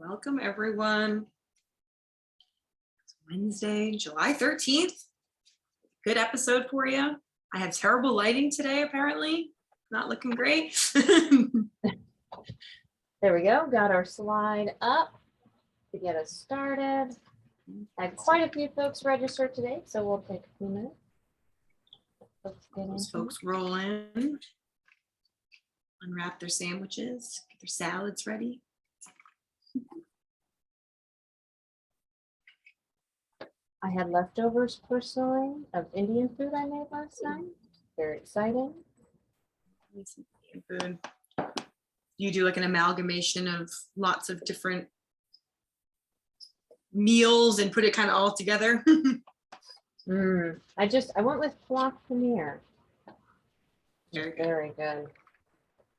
Welcome, everyone. It's Wednesday, July 13th. Good episode for you. I have terrible lighting today, apparently. Not looking great. There we go. Got our slide up to get us started. I had quite a few folks registered today, so we'll take a few minutes. Those folks roll in, unwrap their sandwiches, get their salads ready. I had leftovers personally of Indian food I made last night. Very exciting. Food. You do like an amalgamation of lots of different meals and put it kind of all together. I went with flock paneer. Very good. Very good.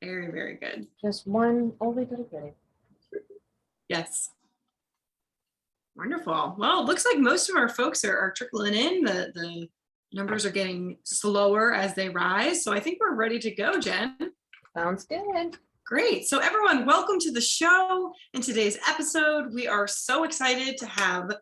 Very, very good. Just one oldie but a goodie. Yes. Wonderful. Well, it looks like most of our folks are trickling in. The numbers are getting slower as they rise. So I think we're ready to go, Jen. Sounds good. Great. So everyone, welcome to the show. In today's episode, we are so excited to have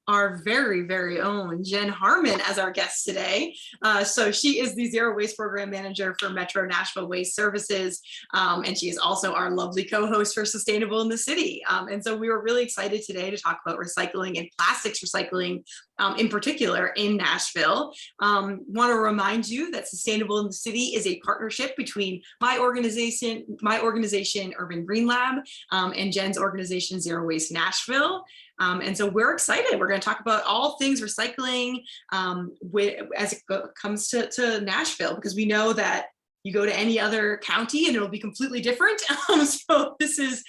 our very, very own Jenn Harrman as our guest today. So she is the Zero Waste Program Manager for Metro Nashville Waste Services. And she is also our lovely co-host for Sustainable in the City. And so we were really excited today to talk about recycling and plastics recycling in particular in Nashville. Want to remind you that Sustainable in the City is a partnership between my organization, Urban Green Lab, and Jen's organization, Zero Waste Nashville. And so we're excited. We're going to talk about all things recycling as it comes to Nashville, because we know that you go to any other county and it'll be completely different. So this is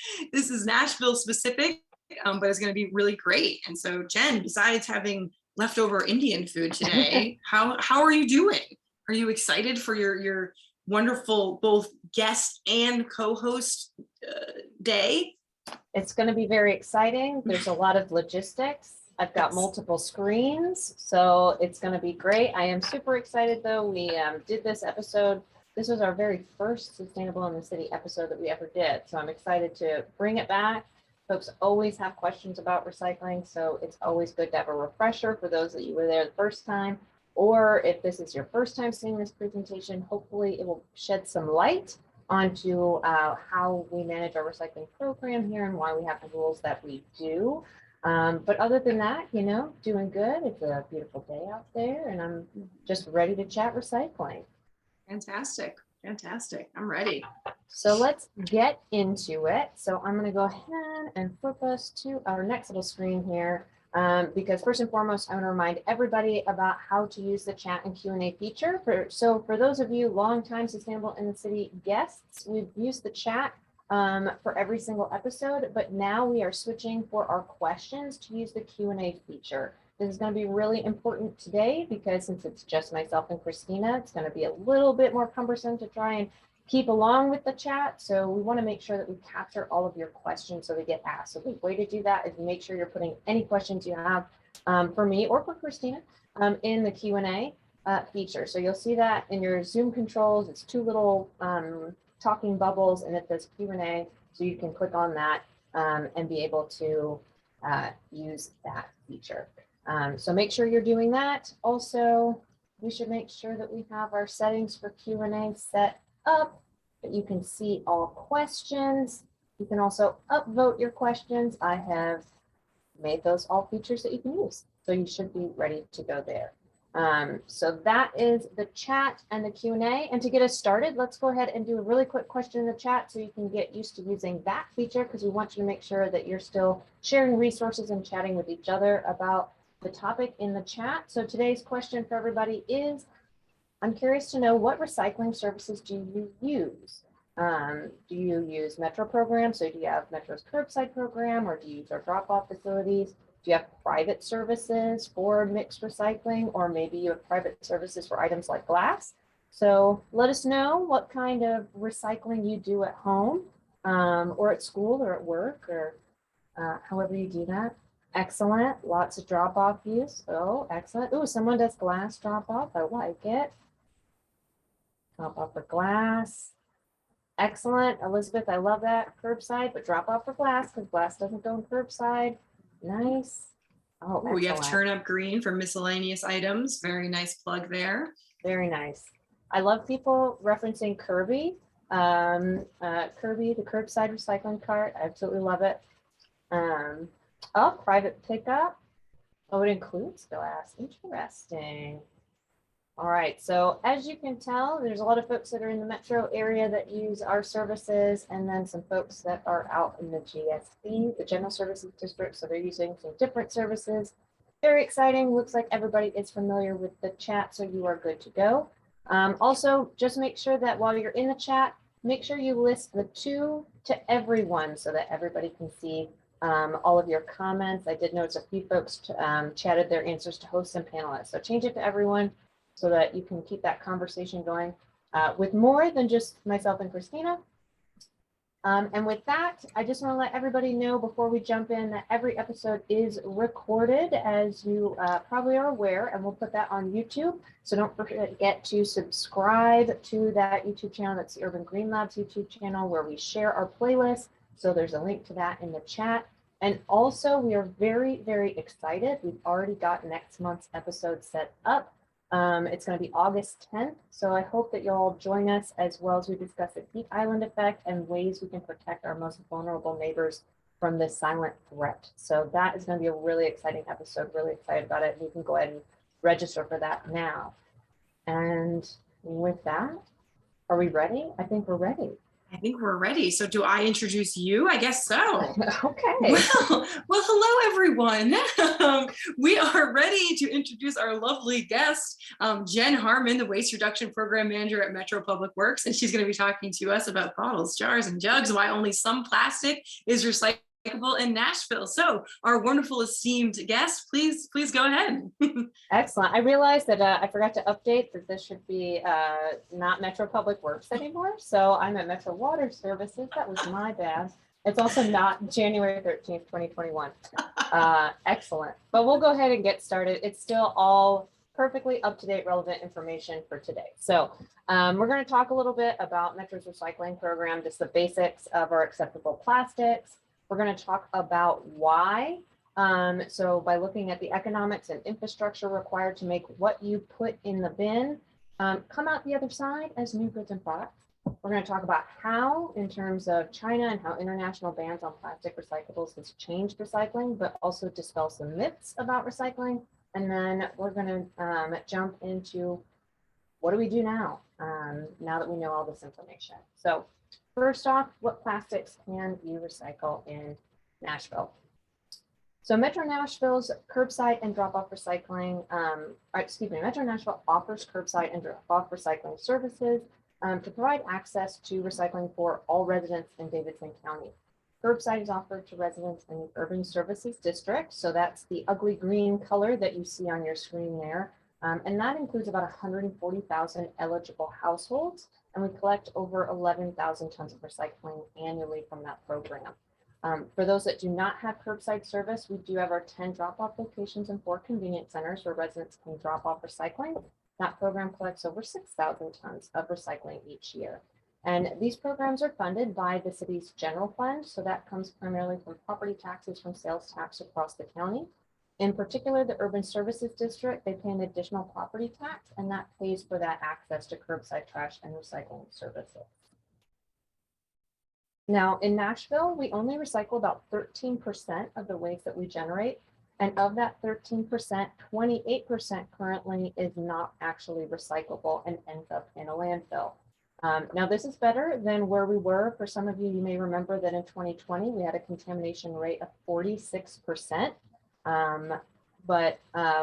Nashville specific, but it's going to be really great. And so Jenn, besides having leftover Indian food today, how are you doing? Are you excited for your wonderful both guest and co-host day? It's going to be very exciting. There's a lot of logistics. I've got multiple screens, so it's going to be great. I am super excited, though. We did this episode. This was our very first Sustainable in the City episode that we ever did. So I'm excited to bring it back. Folks always have questions about recycling, so it's always good to have a refresher for those that you were there the first time. Or if this is your first time seeing this presentation, hopefully it will shed some light onto how we manage our recycling program here and why we have the rules that we do. But other than that, doing good. It's a beautiful day out there and I'm just ready to chat recycling. Fantastic. I'm ready. So let's get into it. So I'm going to go ahead and flip us to our next little screen here. Because first and foremost, I want to remind everybody about how to use the chat and Q&A feature. So for those of you longtime Sustainable in the City guests, we've used the chat for every single episode, but now we are switching for our questions to use the Q&A feature. This is going to be really important today because since it's just myself and Christina, it's going to be a little bit more cumbersome to try and keep along with the chat. So we want to make sure that we capture all of your questions so they get asked. So the way to do that is make sure you're putting any questions you have for me or for Christina in the Q&A feature. So you'll see that in your Zoom controls. It's two little talking bubbles and it says Q&A. So you can click on that and be able to use that feature. So make sure you're doing that. Also, we should make sure that we have our settings for Q&A set up, that you can see all questions. You can also upvote your questions. I have made those all features that you can use. So you should be ready to go there. So that is the chat and the Q&A. And to get us started, let's go ahead and do a really quick question in the chat so you can get used to using that feature, because we want you to make sure that you're still sharing resources and chatting with each other about the topic in the chat. So today's question for everybody is, I'm curious to know, what recycling services do you use? Do you use Metro programs? So do you have Metro's curbside program, or do you use our drop-off facilities? Do you have private services for mixed recycling, or maybe you have private services for items like glass? So let us know what kind of recycling you do at home, or at school, or at work, or however you do that. Excellent. Lots of drop-off use. Oh, excellent. Oh, someone does glass drop-off. I like it. Drop off the glass. Excellent. Elizabeth, I love that. Curbside, but drop off for glass because glass doesn't go in curbside. Nice. Oh, Ooh, you have excellent. Turn Up Green for miscellaneous items. Very nice plug there. Very nice. I love people referencing Kirby. Kirby, the curbside recycling cart. I absolutely love it. Oh, private pickup. Oh, it includes glass. Interesting. All right, so as you can tell, there's a lot of folks that are in the metro area that use our services, and then some folks that are out in the GSD, the General Services District, so they're using some different services. Very exciting. Looks like everybody is familiar with the chat, so you are good to go. Also, just make sure that while you're in the chat, make sure you list the to everyone so that everybody can see all of your comments. I did notice a few folks chatted their answers to hosts and panelists, so change it to everyone so that you can keep that conversation going with more than just myself and Christina. And with that, I just want to let everybody know before we jump in that every episode is recorded, as you probably are aware, and we'll put that on YouTube. So don't forget to subscribe to that YouTube channel. That's the Urban Green Labs YouTube channel where we share our playlist. So there's a link to that in the chat. And also, we are very, very excited. We've already got next month's episode set up. It's going to be August 10th, so I hope that you'll all join us as well as we discuss the heat island effect and ways we can protect our most vulnerable neighbors from this silent threat. So that is going to be a really exciting episode, really excited about it. You can go ahead and register for that now. And with that, are we ready? I think we're ready. I think we're ready. So do I introduce you? I guess so. Okay. Well, hello, everyone. We are ready to introduce our lovely guest, Jenn Harrman, the Waste Reduction Program Manager at Metro Public Works. And she's going to be talking to us about bottles, jars, and jugs, why only some plastic is recyclable in Nashville. So our wonderful esteemed guest, please go ahead. Excellent. I realized that I forgot to update that this should be not Metro Public Works anymore. So I'm at Metro Water Services. That was my bad. It's also not January 13th, 2021. Excellent. But we'll go ahead and get started. It's still all perfectly up-to-date, relevant information for today. So we're going to talk a little bit about Metro's recycling program, just the basics of our acceptable plastics. We're going to talk about why. So by looking at the economics and infrastructure required to make what you put in the bin come out the other side as new goods and products. We're going to talk about how, in terms of China and how international bans on plastic recyclables has changed recycling, but also dispel some myths about recycling. And then we're going to jump into what do we do now, now that we know all this information. So first off, what plastics can you recycle in Nashville? So Metro Nashville's curbside and drop-off recycling, Metro Nashville offers curbside and drop-off recycling services to provide access to recycling for all residents in Davidson County. Curbside is offered to residents in the Urban Services District. So that's the ugly green color that you see on your screen there. And that includes about 140,000 eligible households. And we collect over 11,000 tons of recycling annually from that program. For those that do not have curbside service, we do have our 10 drop-off locations and 4 convenience centers where residents can drop off recycling. That program collects over 6,000 tons of recycling each year. And these programs are funded by the city's general fund. So that comes primarily from property taxes from sales tax across the county. In particular, the Urban Services District, they pay an additional property tax, and that pays for that access to curbside trash and recycling services. Now, in Nashville, we only recycle about 13% of the waste that we generate. And of that 13%, 28% currently is not actually recyclable and ends up in a landfill. Now, this is better than where we were. For some of you, you may remember that in 2020, we had a contamination rate of 46%. But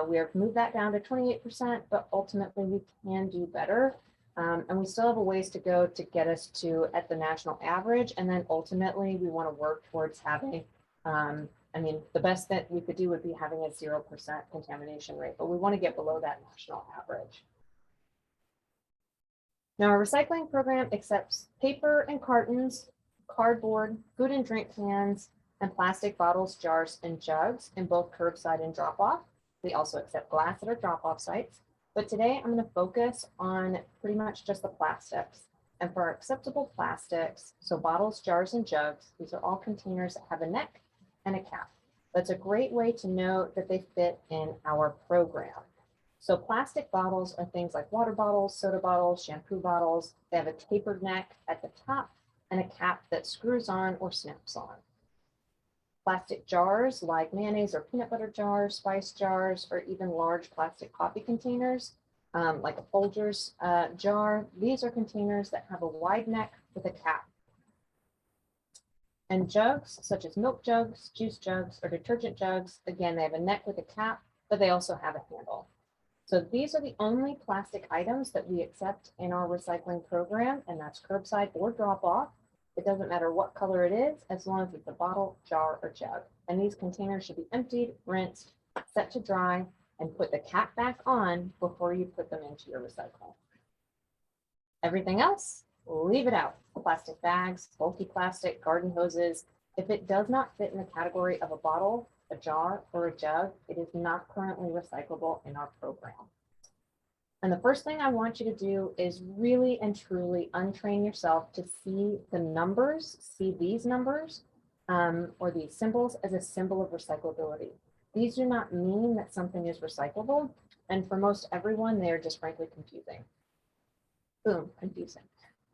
we have moved that down to 28%, but ultimately we can do better. And we still have a ways to go to get us to at the national average. And then ultimately we want to work towards having, the best that we could do would be having a 0% contamination rate, but we want to get below that national average. Now our recycling program accepts paper and cartons, cardboard, food and drink cans, and plastic bottles, jars, and jugs in both curbside and drop-off. We also accept glass at our drop-off sites. But today I'm going to focus on pretty much just the plastics. And for our acceptable plastics, so bottles, jars, and jugs, these are all containers that have a neck and a cap. That's a great way to know that they fit in our program. So plastic bottles are things like water bottles, soda bottles, shampoo bottles. They have a tapered neck at the top and a cap that screws on or snaps on. Plastic jars like mayonnaise or peanut butter jars, spice jars, or even large plastic coffee containers, like a Folgers jar. These are containers that have a wide neck with a cap. And jugs, such as milk jugs, juice jugs, or detergent jugs, again, they have a neck with a cap, but they also have a handle. So these are the only plastic items that we accept in our recycling program, and that's curbside or drop off. It doesn't matter what color it is, as long as it's a bottle, jar, or jug. And these containers should be emptied, rinsed, set to dry, and put the cap back on before you put them into your recycling. Everything else, leave it out. Plastic bags, bulky plastic, garden hoses. If it does not fit in the category of a bottle, a jar, or a jug, it is not currently recyclable in our program. And the first thing I want you to do is really and truly untrain yourself to see the numbers, see these numbers or these symbols as a symbol of recyclability. These do not mean that something is recyclable. And for most everyone, they are just frankly confusing. Boom, confusing.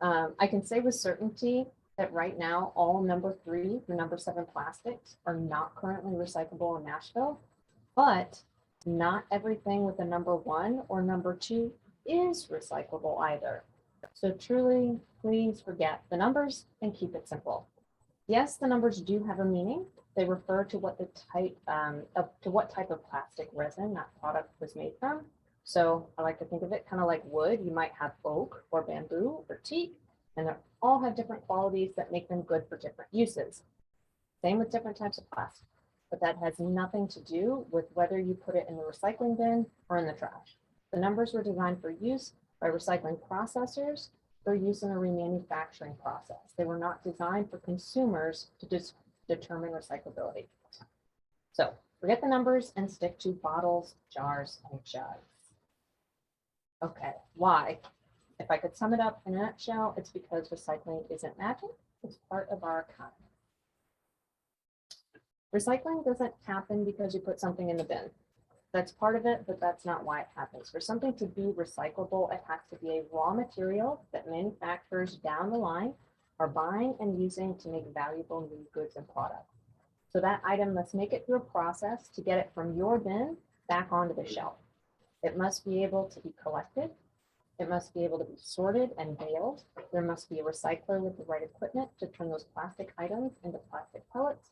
I can say with certainty that right now, all number 3 through number 7 plastics are not currently recyclable in Nashville, but not everything with a number 1 or number 2 is recyclable either. So truly, please forget the numbers and keep it simple. Yes, the numbers do have a meaning. They refer to what type of plastic resin that product was made from. So I like to think of it kind of like wood. You might have oak or bamboo or teak, and they all have different qualities that make them good for different uses. Same with different types of plastic, but that has nothing to do with whether you put it in the recycling bin or in the trash. The numbers were designed for use by recycling processors for use in the remanufacturing process. They were not designed for consumers to determine recyclability. So forget the numbers and stick to bottles, jars, and jugs. Okay, why? If I could sum it up in a nutshell, it's because recycling isn't magic, it's part of our economy. Recycling doesn't happen because you put something in the bin. That's part of it, but that's not why it happens. For something to be recyclable, it has to be a raw material that manufacturers down the line are buying and using to make valuable new goods and products. So that item must make it through a process to get it from your bin back onto the shelf. It must be able to be collected. It must be able to be sorted and baled. There must be a recycler with the right equipment to turn those plastic items into plastic pellets.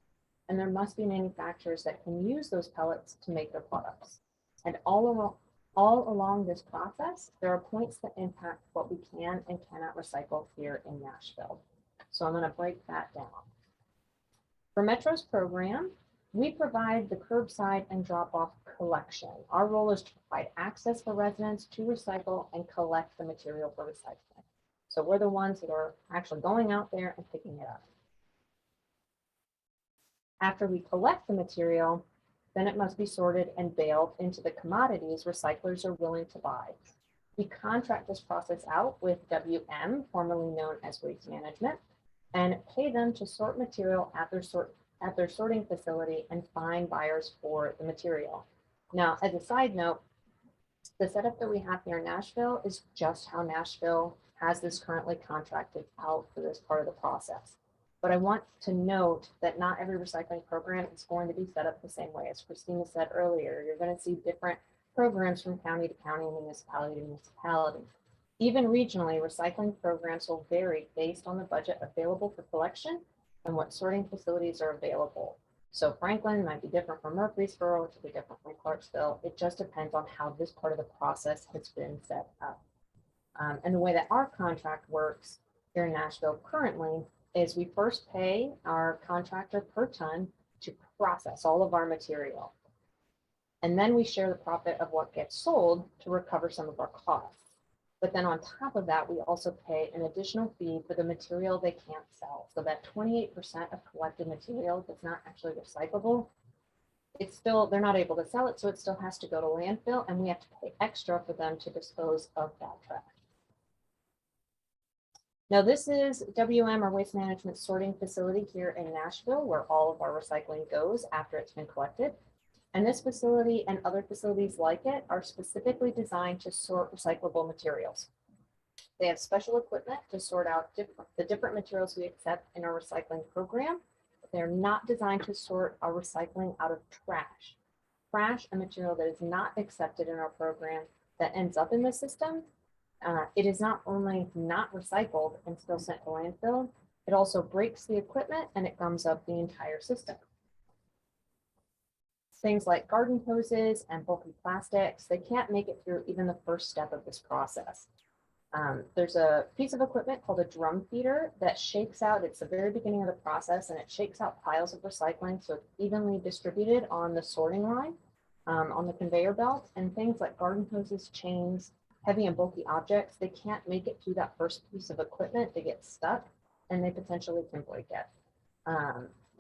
And there must be manufacturers that can use those pellets to make their products. And all along this process, there are points that impact what we can and cannot recycle here in Nashville. So I'm going to break that down. For Metro's program, we provide the curbside and drop-off collection. Our role is to provide access for residents to recycle and collect the material for recycling. So we're the ones that are actually going out there and picking it up. After we collect the material, then it must be sorted and baled into the commodities recyclers are willing to buy. We contract this process out with WM, formerly known as Waste Management, and pay them to sort material at their sorting facility and find buyers for the material. Now, as a side note, the setup that we have here in Nashville is just how Nashville has this currently contracted out for this part of the process. But I want to note that not every recycling program is going to be set up the same way. As Christina said earlier, you're going to see different programs from county to county, municipality to municipality. Even regionally, recycling programs will vary based on the budget available for collection and what sorting facilities are available. So Franklin might be different from Murfreesboro, which will be different from Clarksville. It just depends on how this part of the process has been set up. And the way that our contract works here in Nashville currently is we first pay our contractor per ton to process all of our material. And then we share the profit of what gets sold to recover some of our costs. But then on top of that, we also pay an additional fee for the material they can't sell. So that 28% of collected material that's not actually recyclable, it's still, they're not able to sell it, so it still has to go to landfill, and we have to pay extra for them to dispose of that trash. Now this is WM, or Waste Management Sorting Facility here in Nashville, where all of our recycling goes after it's been collected. And this facility and other facilities like it are specifically designed to sort recyclable materials. They have special equipment to sort out the different materials we accept in our recycling program. But they're not designed to sort our recycling out of trash. Trash, a material that is not accepted in our program that ends up in the system, it is not only not recycled and still sent to landfill, it also breaks the equipment and it gums up the entire system. Things like garden hoses and bulky plastics, they can't make it through even the first step of this process. There's a piece of equipment called a drum feeder that shakes out, it's the very beginning of the process, and it shakes out piles of recycling so it's evenly distributed on the sorting line, on the conveyor belt, and things like garden hoses, chains, heavy and bulky objects, they can't make it through that first piece of equipment. They get stuck and they potentially can break it.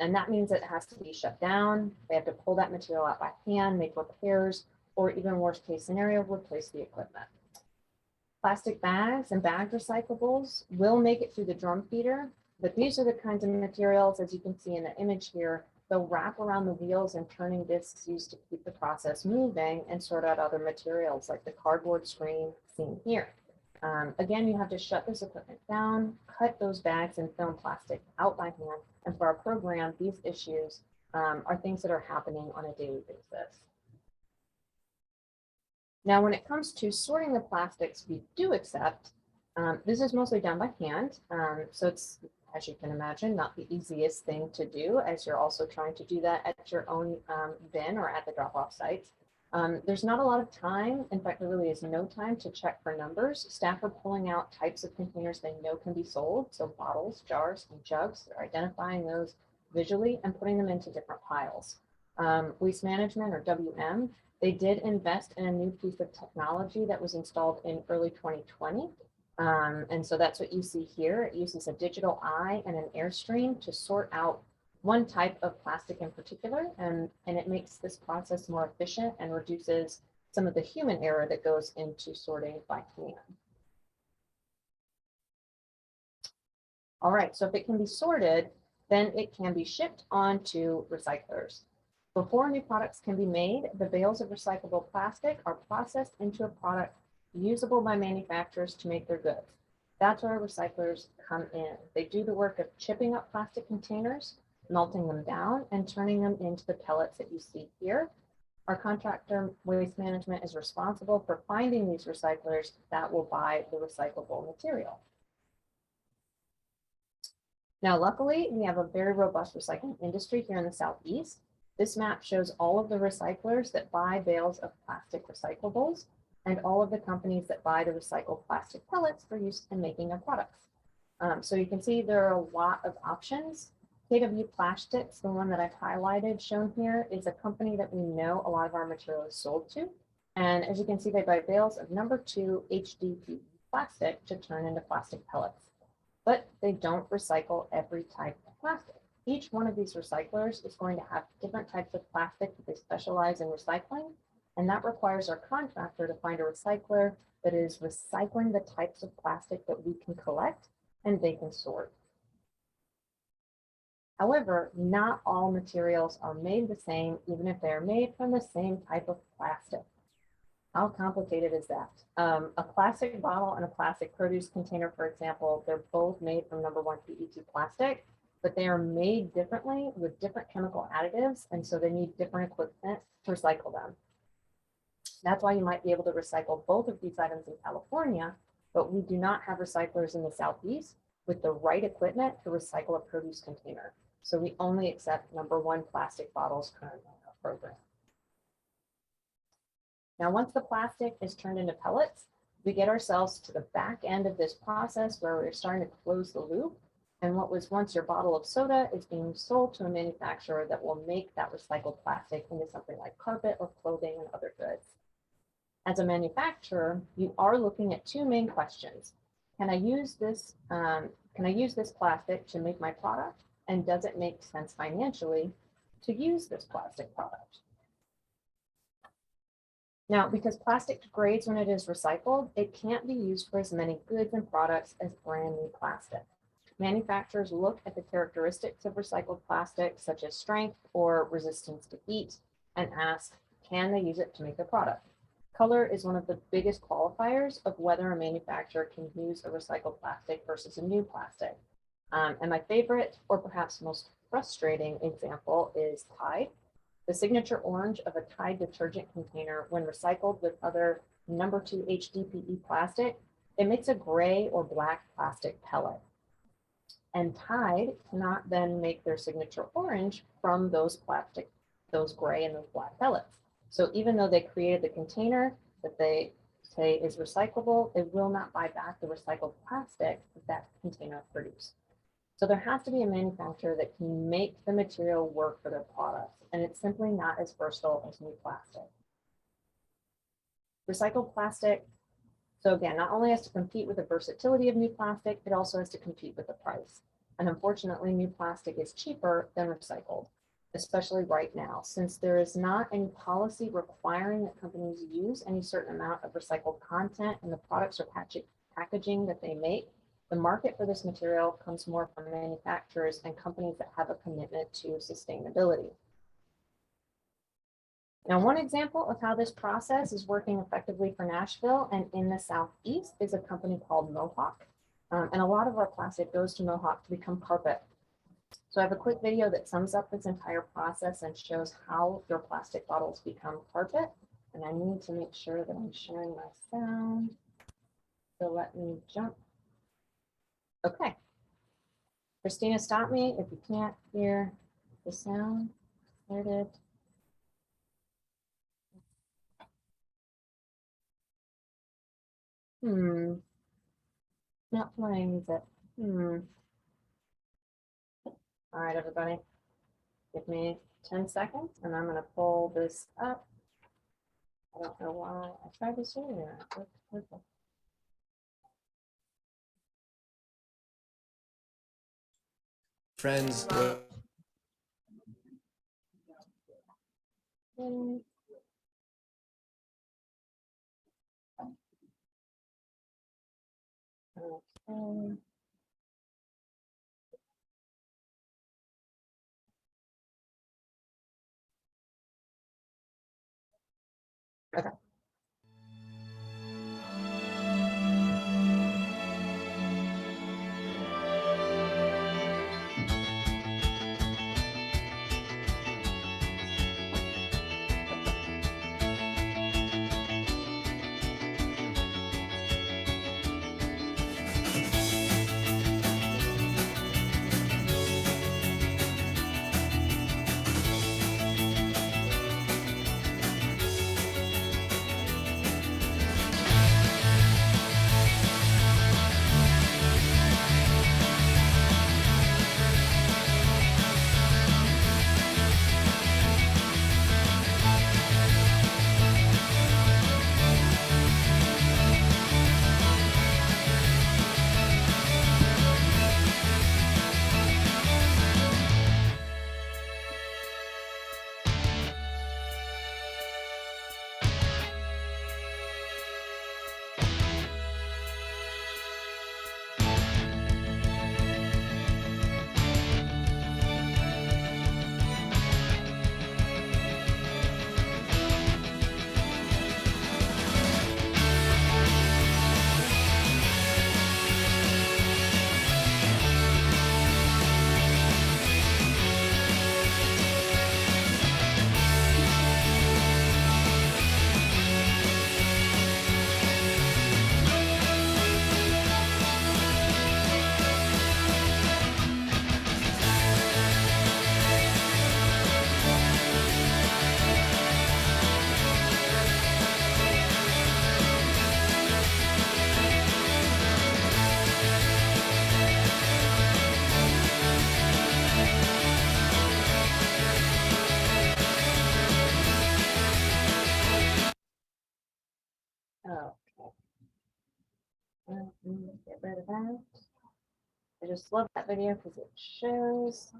And that means it has to be shut down. They have to pull that material out by hand, make repairs, or even worst case scenario, replace the equipment. Plastic bags and bag recyclables will make it through the drum feeder, but these are the kinds of materials, as you can see in the image here, they'll wrap around the wheels and turning discs used to keep the process moving and sort out other materials like the cardboard screen seen here. Again, you have to shut this equipment down, cut those bags and film plastic out by hand. And for our program, these issues are things that are happening on a daily basis. Now, when it comes to sorting the plastics we do accept, this is mostly done by hand. So it's, as you can imagine, not the easiest thing to do, as you're also trying to do that at your own bin or at the drop-off sites. There's not a lot of time. In fact, there really is no time to check for numbers. Staff are pulling out types of containers they know can be sold. So bottles, jars, and jugs, they're identifying those visually and putting them into different piles. Waste Management, or WM, they did invest in a new piece of technology that was installed in early 2020. And so that's what you see here. It uses a digital eye and an airstream to sort out one type of plastic in particular, and it makes this process more efficient and reduces some of the human error that goes into sorting by hand. All right, so if it can be sorted, then it can be shipped on to recyclers. Before new products can be made, the bales of recyclable plastic are processed into a product usable by manufacturers to make their goods. That's where recyclers come in. They do the work of chipping up plastic containers, melting them down, and turning them into the pellets that you see here. Our contractor, Waste Management, is responsible for finding these recyclers that will buy the recyclable material. Now, luckily, we have a very robust recycling industry here in the Southeast. This map shows all of the recyclers that buy bales of plastic recyclables and all of the companies that buy the recycled plastic pellets for use in making their products. So you can see there are a lot of options. KW Plastics, the one that I've highlighted shown here, is a company that we know a lot of our material is sold to. And as you can see, they buy bales of #2 HDPE plastic to turn into plastic pellets. But they don't recycle every type of plastic. Each one of these recyclers is going to have different types of plastic that they specialize in recycling. And that requires our contractor to find a recycler that is recycling the types of plastic that we can collect and they can sort. However, not all materials are made the same, even if they're made from the same type of plastic. How complicated is that? A plastic bottle and a plastic produce container, for example, they're both made from #1 PET plastic, but they are made differently with different chemical additives, and so they need different equipment to recycle them. That's why you might be able to recycle both of these items in California, but we do not have recyclers in the Southeast with the right equipment to recycle a produce container. So we only accept #1 plastic bottles currently in our program. Now, once the plastic is turned into pellets, we get ourselves to the back end of this process where we're starting to close the loop. And what was once your bottle of soda is being sold to a manufacturer that will make that recycled plastic into something like carpet or clothing and other goods. As a manufacturer, you are looking at two main questions. Can I use this plastic to make my product? And does it make sense financially to use this plastic product? Now, because plastic degrades when it is recycled, it can't be used for as many goods and products as brand new plastic. Manufacturers look at the characteristics of recycled plastic, such as strength or resistance to heat, and ask, can they use it to make their product? Color is one of the biggest qualifiers of whether a manufacturer can use a recycled plastic versus a new plastic. And my favorite, or perhaps most frustrating example is Tide. The signature orange of a Tide detergent container, when recycled with other number 2 HDPE plastic, emits a gray or black plastic pellet. And Tide cannot then make their signature orange from those gray and those black pellets. So even though they created the container that they say is recyclable, it will not buy back the recycled plastic that container produced. So there has to be a manufacturer that can make the material work for their products, and it's simply not as versatile as new plastic. Recycled plastic, so again, not only has to compete with the versatility of new plastic, it also has to compete with the price. And unfortunately, new plastic is cheaper than recycled, especially right now, since there is not any policy requiring that companies use any certain amount of recycled content in the products or packaging that they make. The market for this material comes more from manufacturers and companies that have a commitment to sustainability. Now, one example of how this process is working effectively for Nashville and in the Southeast is a company called Mohawk. And a lot of our plastic goes to Mohawk to become carpet. So I have a quick video that sums up this entire process and shows how your plastic bottles become carpet. And I need to make sure that I'm sharing my sound. So let me jump. Okay. Christina, stop me if you can't hear the sound. There it is. Not playing, is it? All right, everybody. Give me 10 seconds and I'm going to pull this up. I don't know why I tried to share it. Friends. Okay. Okay. Get rid of that. I just love that video because it shows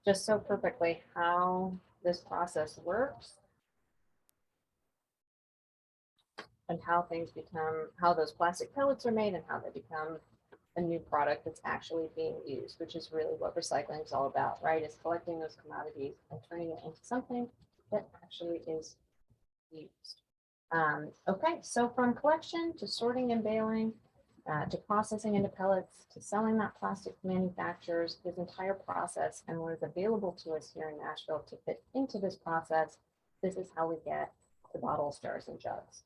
just so perfectly how this process works. and how things become, how those plastic pellets are made and how they become a new product that's actually being used, which is really what recycling is all about, right? Is collecting those commodities and turning it into something that actually is used. Okay, so from collection to sorting and baling, to processing into pellets, to selling that plastic to manufacturers, this entire process and what is available to us here in Nashville to fit into this process, this is how we get the bottles, jars, and jugs.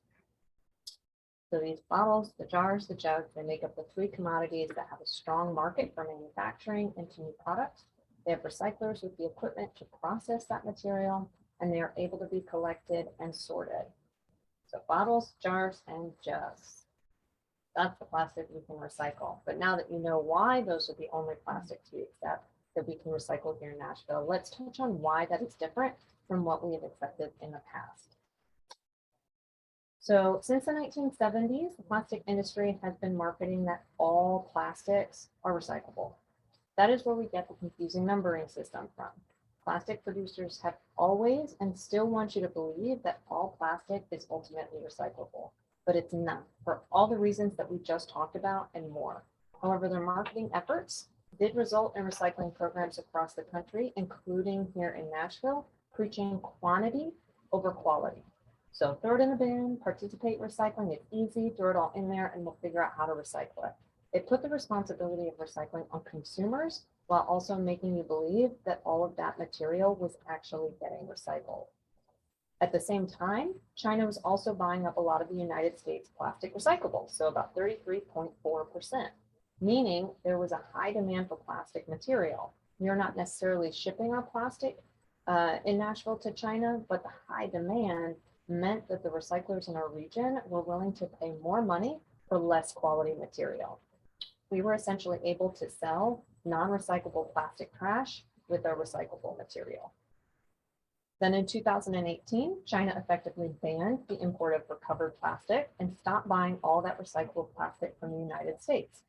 So these bottles, the jars, the jugs, they make up the three commodities that have a strong market for manufacturing into new products. They have recyclers with the equipment to process that material, and they are able to be collected and sorted. So bottles, jars, and jugs. That's the plastic we can recycle. But now that you know why those are the only plastics we accept that we can recycle here in Nashville, let's touch on why that is different from what we have accepted in the past. So since the 1970s, the plastic industry has been marketing that all plastics are recyclable. That is where we get the confusing numbering system from. Plastic producers have always and still want you to believe that all plastic is ultimately recyclable, but it's not, for all the reasons that we just talked about and more. However, their marketing efforts did result in recycling programs across the country, including here in Nashville, preaching quantity over quality. So throw it in the bin, participate in recycling, it's easy, throw it all in there and we'll figure out how to recycle it. It put the responsibility of recycling on consumers while also making you believe that all of that material was actually getting recycled. At the same time, China was also buying up a lot of the United States plastic recyclables, so about 33.4%, meaning there was a high demand for plastic material. We are not necessarily shipping our plastic in Nashville to China, but the high demand meant that the recyclers in our region were willing to pay more money for less quality material. We were essentially able to sell non-recyclable plastic trash with our recyclable material. Then in 2018, China effectively banned the import of recovered plastic and stopped buying all that recyclable plastic from the United States.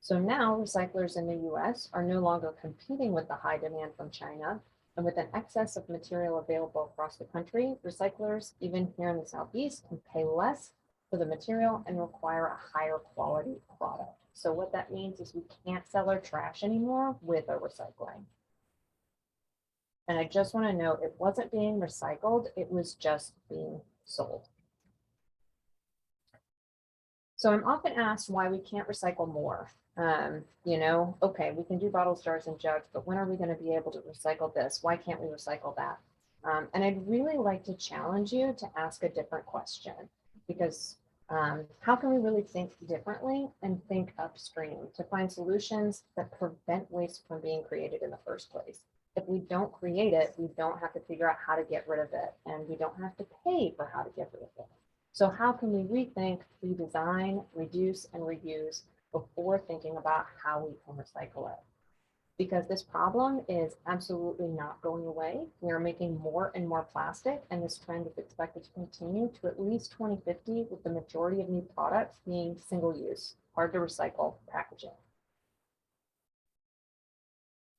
So now recyclers in the US are no longer competing with the high demand from China, and with an excess of material available across the country, recyclers, even here in the Southeast, can pay less for the material and require a higher quality product. So what that means is we can't sell our trash anymore with our recycling. And I just want to note, it wasn't being recycled, it was just being sold. So I'm often asked why we can't recycle more. Okay, we can do bottles, jars, and jugs, but when are we going to be able to recycle this? Why can't we recycle that? And I'd really like to challenge you to ask a different question, because how can we really think differently and think upstream to find solutions that prevent waste from being created in the first place? If we don't create it, we don't have to figure out how to get rid of it, and we don't have to pay for how to get rid of it. So how can we rethink, redesign, reduce, and reuse before thinking about how we can recycle it? Because this problem is absolutely not going away. We are making more and more plastic, and this trend is expected to continue to at least 2050, with the majority of new products being single-use, hard to recycle packaging.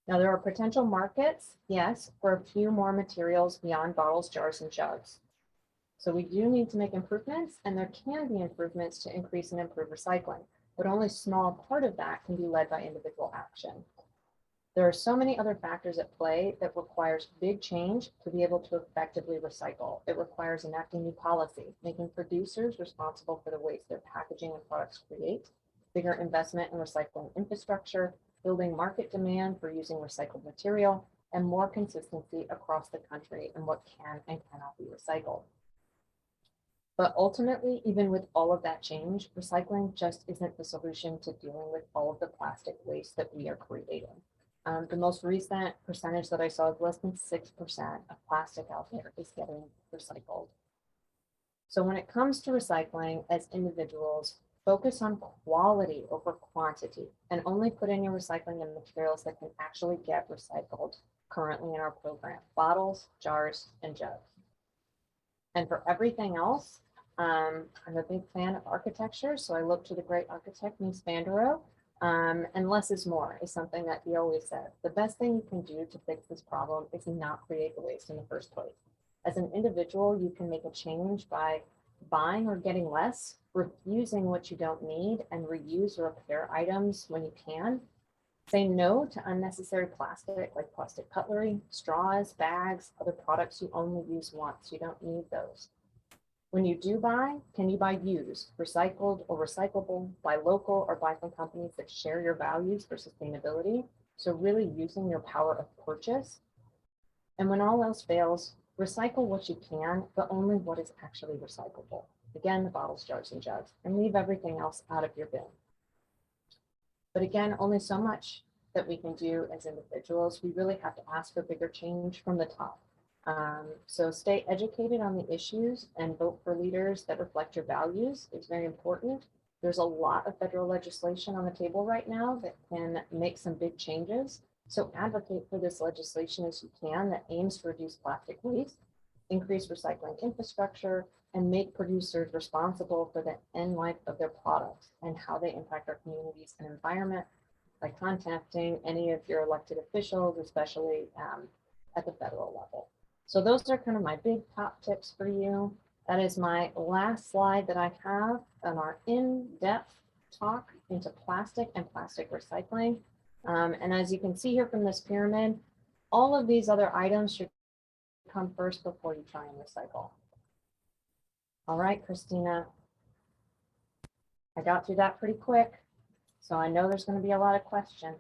Now, there are potential markets, yes, for a few more materials beyond bottles, jars, and jugs. So we do need to make improvements, and there can be improvements to increase and improve recycling, but only a small part of that can be led by individual action. There are so many other factors at play that requires big change to be able to effectively recycle. It requires enacting new policy, making producers responsible for the waste their packaging and products create, bigger investment in recycling infrastructure, building market demand for using recycled material, and more consistency across the country in what can and cannot be recycled. But ultimately, even with all of that change, recycling just isn't the solution to dealing with all of the plastic waste that we are creating. The most recent percentage that I saw is less than 6% of plastic out there is getting recycled. So when it comes to recycling, as individuals, focus on quality over quantity and only put in your recycling in materials that can actually get recycled currently in our program: bottles, jars, and jugs. And for everything else, I'm a big fan of architecture, so I look to the great architect Mies van der Rohe. And less is more is something that he always said. The best thing you can do to fix this problem is not create the waste in the first place. As an individual, you can make a change by buying or getting less, refusing what you don't need, and reuse or repair items when you can. Say no to unnecessary plastic like plastic cutlery, straws, bags, other products you only use once. You don't need those. When you do buy, can you buy used, recycled, or recyclable, buy local, or buy from companies that share your values for sustainability? So really using your power of purchase. And when all else fails, recycle what you can, but only what is actually recyclable. Again, the bottles, jars, and jugs, and leave everything else out of your bin. But again, only so much that we can do as individuals. We really have to ask for bigger change from the top. So stay educated on the issues and vote for leaders that reflect your values is very important. There's a lot of federal legislation on the table right now that can make some big changes. So advocate for this legislation as you can that aims to reduce plastic waste, increase recycling infrastructure, and make producers responsible for the end life of their products and how they impact our communities and environment by contacting any of your elected officials, especially at the federal level. So those are kind of my big top tips for you. That is my last slide that I have on our in-depth talk into plastic and plastic recycling. And as you can see here from this pyramid, all of these other items should come first before you try and recycle. All right, Christina, I got through that pretty quick, so I know there's going to be a lot of questions.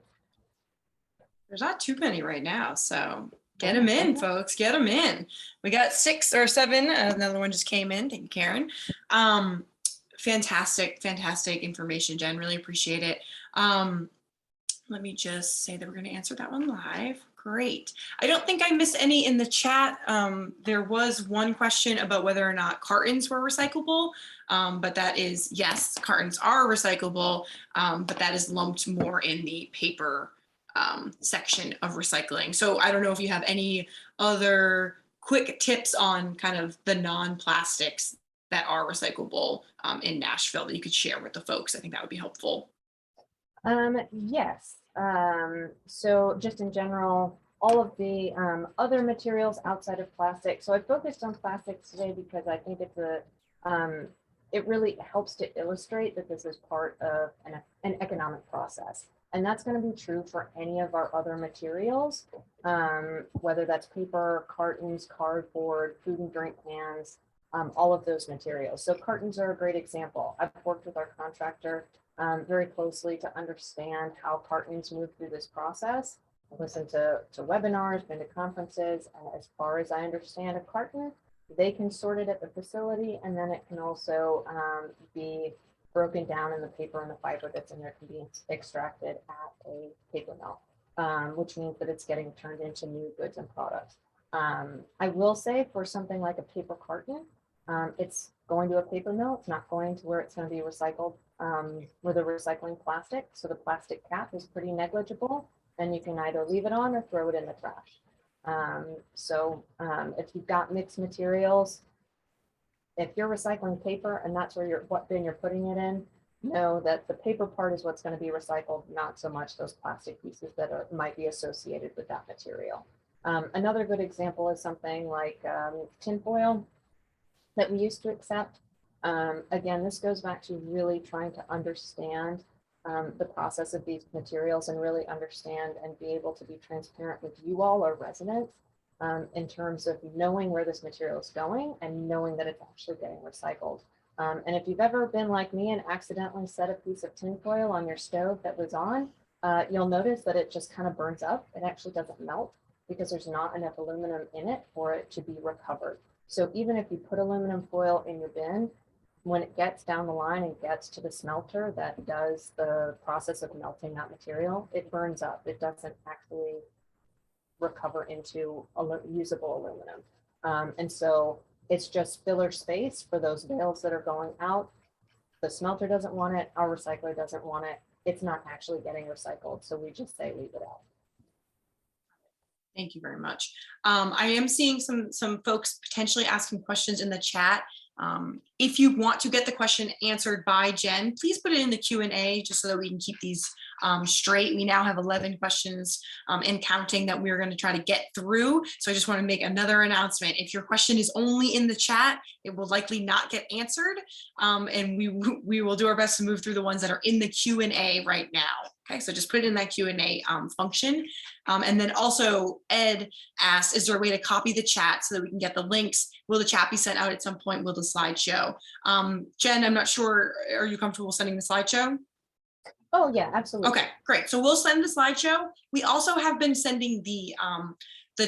There's not too many right now, so get them in, folks. Get them in. We got 6 or 7. Another one just came in. Thank you, Karen. Fantastic information, Jen. Really appreciate it. Let me just say that we're going to answer that one live. Great. I don't think I missed any in the chat. There was one question about whether or not cartons were recyclable, but that is, yes, cartons are recyclable, but that is lumped more in the paper section of recycling. So I don't know if you have any other quick tips on kind of the non-plastics that are recyclable in Nashville that you could share with the folks. I think that would be helpful. Yes. So just in general, all of the other materials outside of plastic. So I focused on plastics today because I think it's it really helps to illustrate that this is part of an economic process. And that's going to be true for any of our other materials, whether that's paper, cartons, cardboard, food and drink cans, all of those materials. So cartons are a great example. I've worked with our contractor very closely to understand how cartons move through this process. I've listened to webinars, been to conferences, and as far as I understand a carton, they can sort it at the facility, and then it can also be broken down, and the paper and the fiber that's in there can be extracted at a paper mill, which means that it's getting turned into new goods and products. I will say for something like a paper carton, it's going to a paper mill. It's not going to where it's going to be recycled with a recycling plastic. So the plastic cap is pretty negligible, and you can either leave it on or throw it in the trash. If you've got mixed materials, if you're recycling paper and that's where what bin you're putting it in, know that the paper part is what's going to be recycled, not so much those plastic pieces that might be associated with that material. Another good example is something like tinfoil that we used to accept. Again, this goes back to really trying to understand the process of these materials and really understand and be able to be transparent with you all, our residents, in terms of knowing where this material is going and knowing that it's actually getting recycled. And if you've ever been like me and accidentally set a piece of tinfoil on your stove that was on, you'll notice that it just kind of burns up. It actually doesn't melt because there's not enough aluminum in it for it to be recovered. So even if you put aluminum foil in your bin, when it gets down the line and gets to the smelter that does the process of melting that material, it burns up. It doesn't actually recover into usable aluminum. And so it's just filler space for those bales that are going out. The smelter doesn't want it. Our recycler doesn't want it. It's not actually getting recycled. So we just say leave it out. Thank you very much. I am seeing some folks potentially asking questions in the chat. If you want to get the question answered by Jen, please put it in the Q&A just so that we can keep these straight. We now have 11 questions and counting that we're going to try to get through. So I just want to make another announcement. If your question is only in the chat, it will likely not get answered. And we will do our best to move through the ones that are in the Q&A right now. Okay, so just put it in that Q&A function. And then also Ed asked, is there a way to copy the chat so that we can get the links? Will the chat be sent out at some point? Will the slideshow? Jen, I'm not sure, are you comfortable sending the slideshow? Oh yeah, absolutely. Okay, great. So we'll send the slideshow. We also have been sending the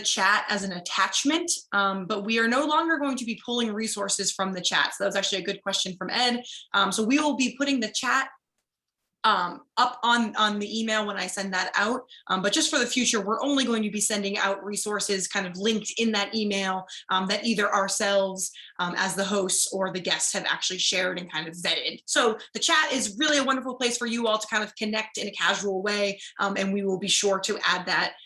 chat as an attachment, but we are no longer going to be pulling resources from the chat. So that was actually a good question from Ed. So we will be putting the chat up on the email when I send that out. But just for the future, we're only going to be sending out resources kind of linked in that email that either ourselves as the hosts or the guests have actually shared and kind of vetted. So the chat is really a wonderful place for you all to kind of connect in a casual way. And we will be sure to add that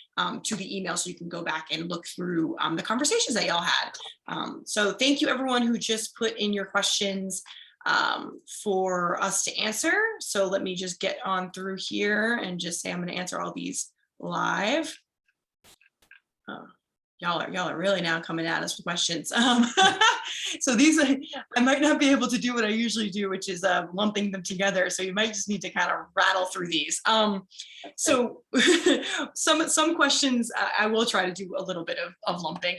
to the email so you can go back and look through the conversations that y'all had. So thank you everyone who just put in your questions for us to answer. So let me just get on through here and just say I'm going to answer all these live. Y'all are really now coming at us with questions. So these, I might not be able to do what I usually do, which is lumping them together. So you might just need to kind of rattle through these. So some questions I will try to do a little bit of lumping.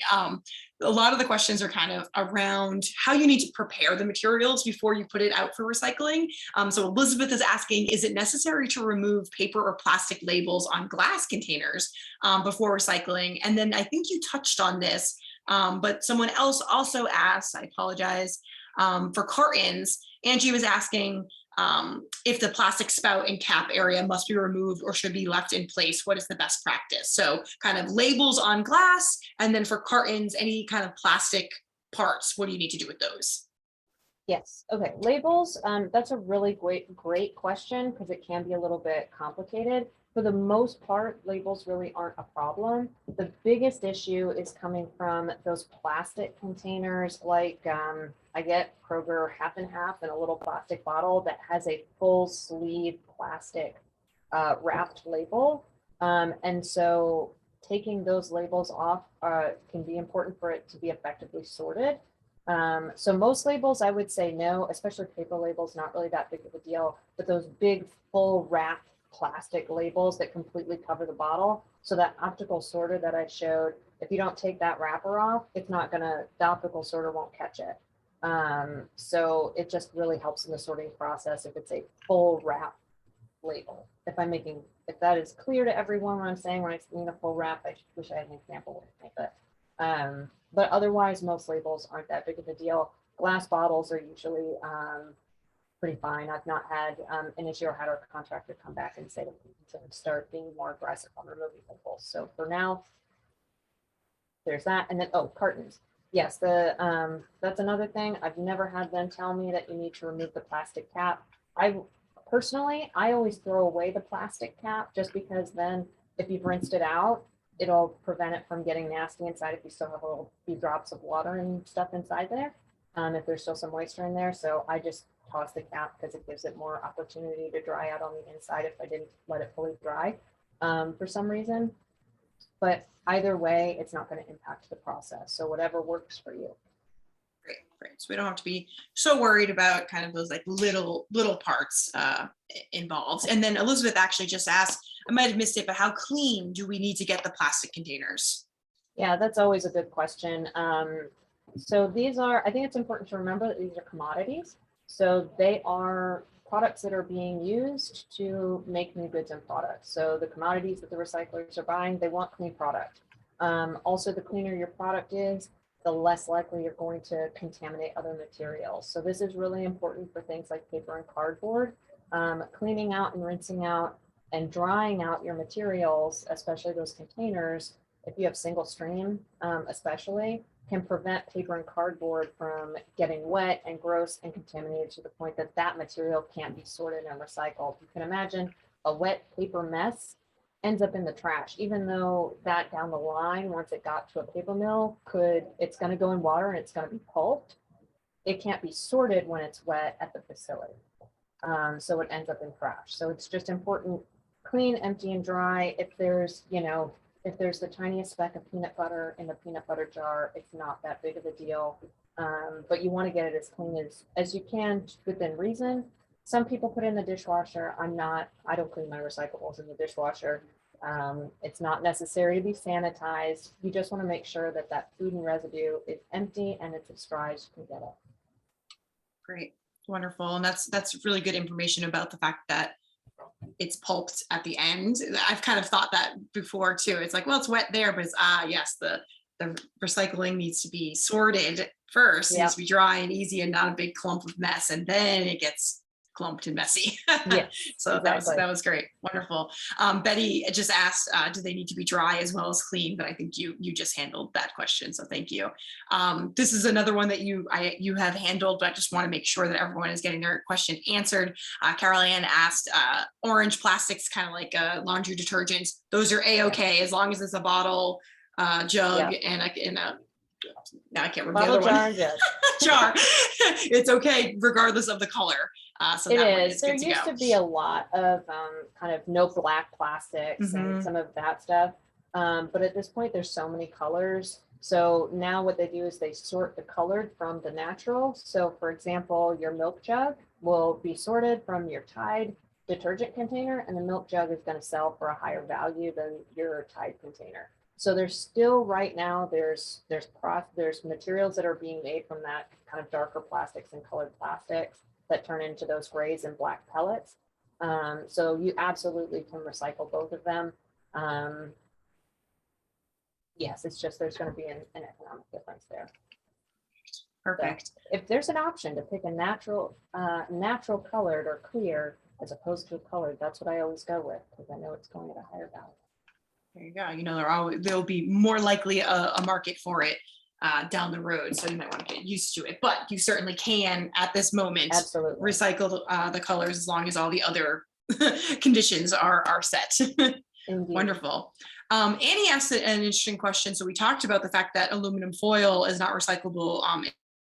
A lot of the questions are kind of around how you need to prepare the materials before you put it out for recycling. So Elizabeth is asking, is it necessary to remove paper or plastic labels on glass containers before recycling? And then I think you touched on this, but someone else also asked, I apologize, for cartons. Angie was asking if the plastic spout and cap area must be removed or should be left in place. What is the best practice? So kind of labels on glass, and then for cartons, any kind of plastic parts, what do you need to do with those? Yes. Okay. Labels. That's a really great question because it can be a little bit complicated. For the most part, labels really aren't a problem. The biggest issue is coming from those plastic containers, like I get Kroger half and half in a little plastic bottle that has a full sleeve plastic wrapped label. And so taking those labels off can be important for it to be effectively sorted. So most labels, I would say no, especially paper labels, not really that big of a deal, but those big full wrap plastic labels that completely cover the bottle. So that optical sorter that I showed, if you don't take that wrapper off, it's not gonna, the optical sorter won't catch it. So it just really helps in the sorting process if it's a full wrap label. If that is clear to everyone what I'm saying when I mean a full wrap, I wish I had an example with me, but otherwise most labels aren't that big of a deal. Glass bottles are usually pretty fine. I've not had an issue or had our contractor come back and say that we need to start being more aggressive on removing labels. So for now, there's that. And then, oh, cartons. Yes, that's another thing. I've never had them tell me that you need to remove the plastic cap. Personally, I always throw away the plastic cap just because then if you've rinsed it out, it'll prevent it from getting nasty inside if you still have a little few drops of water and stuff inside there, if there's still some moisture in there. So I just toss the cap because it gives it more opportunity to dry out on the inside if I didn't let it fully dry for some reason. But either way, it's not going to impact the process. So whatever works for you. Great. So we don't have to be so worried about kind of those like little parts involved. And then Elizabeth actually just asked, I might have missed it, but how clean do we need to get the plastic containers? Yeah, that's always a good question. So these are, I think it's important to remember that these are commodities. So they are products that are being used to make new goods and products. So the commodities that the recyclers are buying, they want clean product. Also, the cleaner your product is, the less likely you're going to contaminate other materials. So this is really important for things like paper and cardboard. Cleaning out and rinsing out and drying out your materials, especially those containers, if you have single stream, especially, can prevent paper and cardboard from getting wet and gross and contaminated to the point that that material can't be sorted and recycled. You can imagine a wet paper mess ends up in the trash, even though that down the line, once it got to a paper mill, it's going to go in water and it's going to be pulped. It can't be sorted when it's wet at the facility. So it ends up in trash. So it's just important clean, empty, and dry. If there's, you know, if there's the tiniest speck of peanut butter in the peanut butter jar, it's not that big of a deal. But you want to get it as clean as you can within reason. Some people put it in the dishwasher. I don't clean my recyclables in the dishwasher. It's not necessary to be sanitized. You just want to make sure that that food and residue is empty and it's as dry as you can get it. Great, wonderful. And that's really good information about the fact that it's pulped at the end. I've kind of thought that before too. It's like, well, it's wet there, but it's, yes, the recycling needs to be sorted first. It needs to be dry and easy and not a big clump of mess. And then it gets clumped and messy. Yeah, so exactly. that was great. Wonderful. Betty just asked, do they need to be dry as well as clean? But I think you just handled that question. So thank you. This is another one that you have handled, but I just want to make sure that everyone is getting their question answered. Carol Ann asked, orange plastics, kind of like laundry detergents. Those are A-okay as long as it's a bottle, jug, and a now I can't remember bottle, the other jar, one. Jar. It's okay regardless of the color. So it that is. There used to be a lot of kind of no black plastics and some of that stuff. But at this point, there's so many colors. So now what they do is they sort the colored from the natural. So for example, your milk jug will be sorted from your Tide detergent container, and the milk jug is going to sell for a higher value than your Tide container. So there's still right now, there's materials that are being made from that kind of darker plastics and colored plastics that turn into those grays and black pellets. So you absolutely can recycle both of them. Yes, it's just there's going to be an economic difference there. Perfect. So if there's an option to pick a natural colored or clear as opposed to a colored, that's what I always go with, because I know it's going at a higher value. There you go. You know, there'll be more likely a market for it down the road, so you might want to get used to it. But you certainly can at this moment recycle the colors as long as all the other conditions are set. Wonderful. Annie asked an interesting question. So we talked about the fact that aluminum foil is not recyclable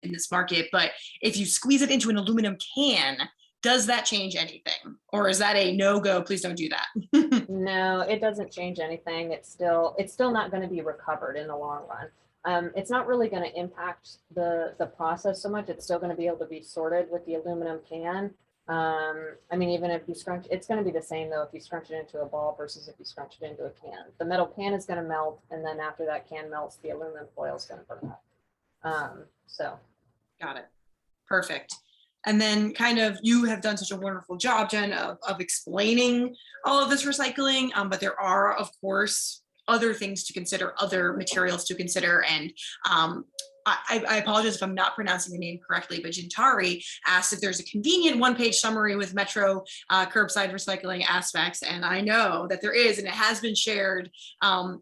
in this market, but if you squeeze it into an aluminum can, does that change anything? Or is that a no-go? Please don't do that. No, it doesn't change anything. It's still not going to be recovered in the long run. It's not really going to impact the process so much. It's still going to be able to be sorted with the aluminum can. I mean, even if you scrunch, it's going to be the same though if you scrunch it into a ball versus if you scrunch it into a can. The metal can is going to melt, and then after that can melts, the aluminum foil is going to burn up. So. Got it. Perfect. And then kind of, you have done such a wonderful job, Jen, of explaining all of this recycling, but there are, of course, other things to consider, other materials to consider. And I apologize if I'm not pronouncing the name correctly, but Jintari asked if there's a convenient one-page summary with Metro curbside recycling aspects. And I know that there is, and it has been shared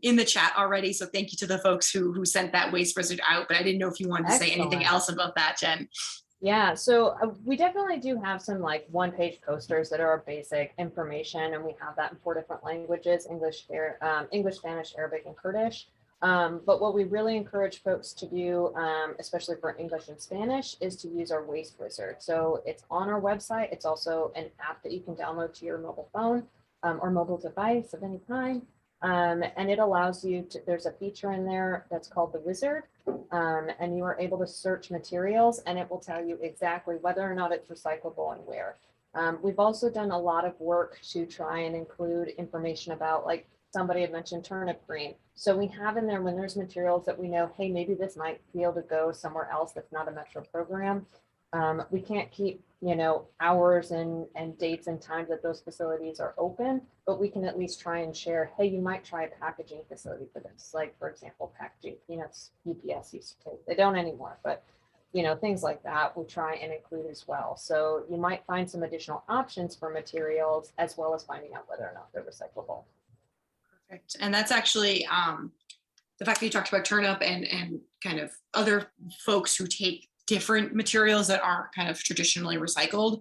in the chat already. So thank you to the folks who sent that waste residue out, but I didn't know if you wanted to say anything else about that, Jen. Yeah, so we definitely do have some like one-page posters that are basic information, and we have that in 4 different languages: English, Spanish, Arabic, and Kurdish. But what we really encourage folks to do, especially for English and Spanish, is to use our waste wizard. So it's on our website. It's also an app that you can download to your mobile phone or mobile device of any kind. And it allows you to, there's a feature in there that's called the wizard, and you are able to search materials, and it will tell you exactly whether or not it's recyclable and where. We've also done a lot of work to try and include information about, like somebody had mentioned, turnip green. So we have in there, when there's materials that we know, hey, maybe this might be able to go somewhere else that's not a Metro program. We can't keep, you know, hours and dates and times that those facilities are open, but we can at least try and share, hey, you might try a packaging facility for this. Like, for example, packaging peanuts, UPS used to take. They don't anymore, but, you know, things like that we try and include as well. So you might find some additional options for materials, as well as finding out whether or not they're recyclable. Perfect. And that's actually the fact that you talked about turnip and kind of other folks who take different materials that aren't kind of traditionally recycled.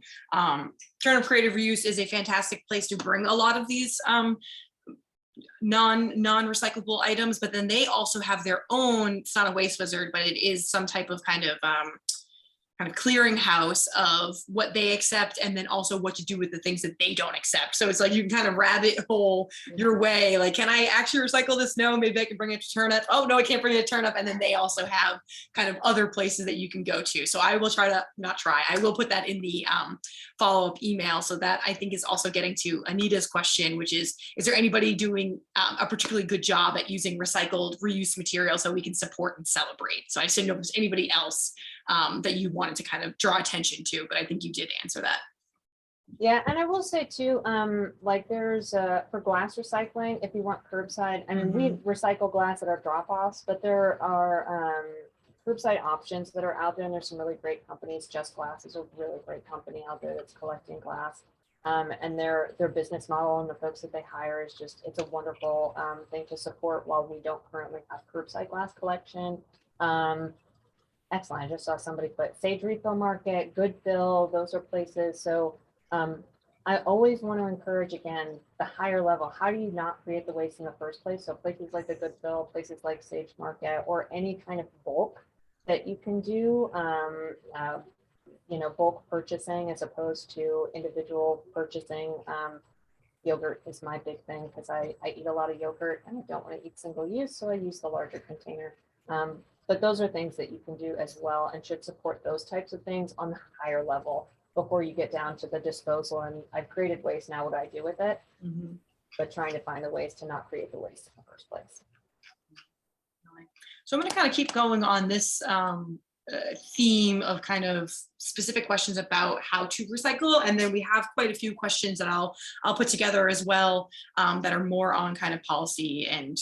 Turnip Creative Reuse is a fantastic place to bring a lot of these non-recyclable items, but then they also have their own, it's not a waste wizard, but it is some type of kind of kind of clearinghouse of what they accept and then also what to do with the things that they don't accept. So it's like you can kind of rabbit hole your way. Like, can I actually recycle this? No, maybe I can bring it to Turnip. Oh no, I can't bring it to Turnip. And then they also have kind of other places that you can go to. So I will I will put that in the follow-up email. So that I think is also getting to Anita's question, which is there anybody doing a particularly good job at using recycled reuse material so we can support and celebrate? So I just didn't know if there's anybody else that you wanted to kind of draw attention to, but I think you did answer that. Yeah, and I will say too, like there's for glass recycling, if you want curbside, I mean, we recycle glass at our drop-offs, but there are curbside options that are out there, and there's some really great companies. Just Glass is a really great company out there that's collecting glass. And their business model and the folks that they hire is just, it's a wonderful thing to support while we don't currently have curbside glass collection. Excellent. I just saw somebody put Sage Refill Market, Goodfill, those are places. So I always want to encourage, again, the higher level. How do you not create the waste in the first place? So places like the Goodfill, places like Sage Market, or any kind of bulk that you can do, you know, bulk purchasing as opposed to individual purchasing. Yogurt is my big thing because I eat a lot of yogurt and I don't want to eat single use, so I use the larger container. But those are things that you can do as well and should support those types of things on the higher level before you get down to the disposal. And I've created waste, now what do I do with it? But trying to find the ways to not create the waste in the first place. So I'm going to kind of keep going on this theme of kind of specific questions about how to recycle, and then we have quite a few questions that I'll put together as well that are more on kind of policy and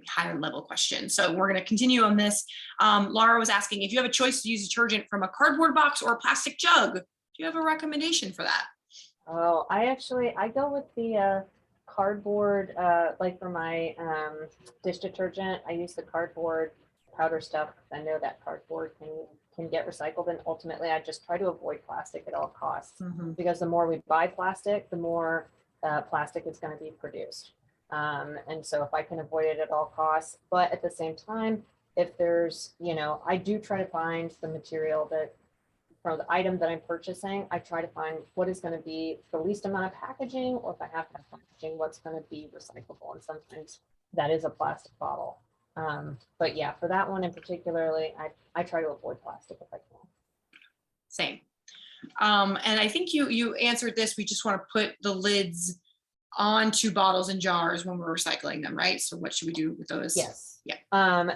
higher level questions. So we're going to continue on this. Laura was asking if you have a choice to use detergent from a cardboard box or a plastic jug. Do you have a recommendation for that? Oh, I go with the cardboard, like for my dish detergent, I use the cardboard powder stuff. I know that cardboard can get recycled, and ultimately I just try to avoid plastic at all costs, because the more we buy plastic, the more plastic is going to be produced. And so if I can avoid it at all costs, but at the same time, if there's, you know, I do try to find the material that for the item that I'm purchasing, I try to find what is going to be the least amount of packaging, or if I have to have packaging, what's going to be recyclable. And sometimes that is a plastic bottle. But yeah, for that one in particularly, I try to avoid plastic if I can. Same. And I think you answered this. We just want to put the lids onto bottles and jars when we're recycling them, right? So what should we do with those? Yes. Yeah.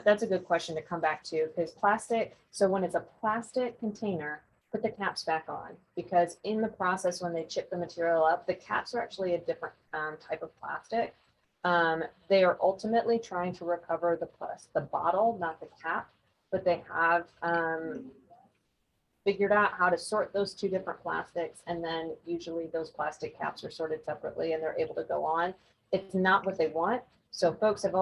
That's a good question to come back to, because plastic, so when it's a plastic container, put the caps back on, because in the process, when they chip the material up, the caps are actually a different type of plastic. They are ultimately trying to recover the bottle, not the cap, but they have figured out how to sort those two different plastics, and then usually those plastic caps are sorted separately and they're able to go on. It's not what they want. So folks have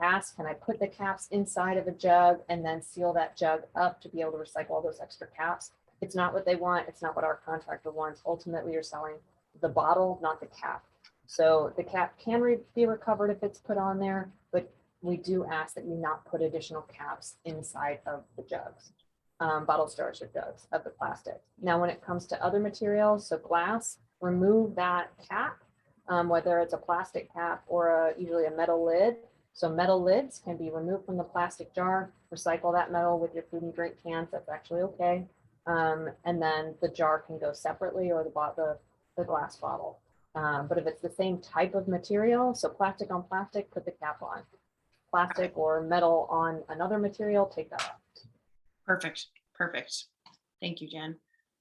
asked, can I put the caps inside of a jug and then seal that jug up to be able to recycle all those extra caps? It's not what they want. It's not what our contractor wants. Ultimately, you're selling the bottle, not the cap. So the cap can be recovered if it's put on there, but we do ask that you not put additional caps inside of the jugs, bottle jars or jugs of the plastic. Now, when it comes to other materials, so glass, remove that cap, whether it's a plastic cap or usually a metal lid. So metal lids can be removed from the plastic jar, recycle that metal with your food and drink cans. That's actually okay. And then the jar can go separately, or the glass bottle. But if it's the same type of material, so plastic on plastic, put the cap on. Plastic or metal on another material, take that off. Perfect. Thank you, Jen.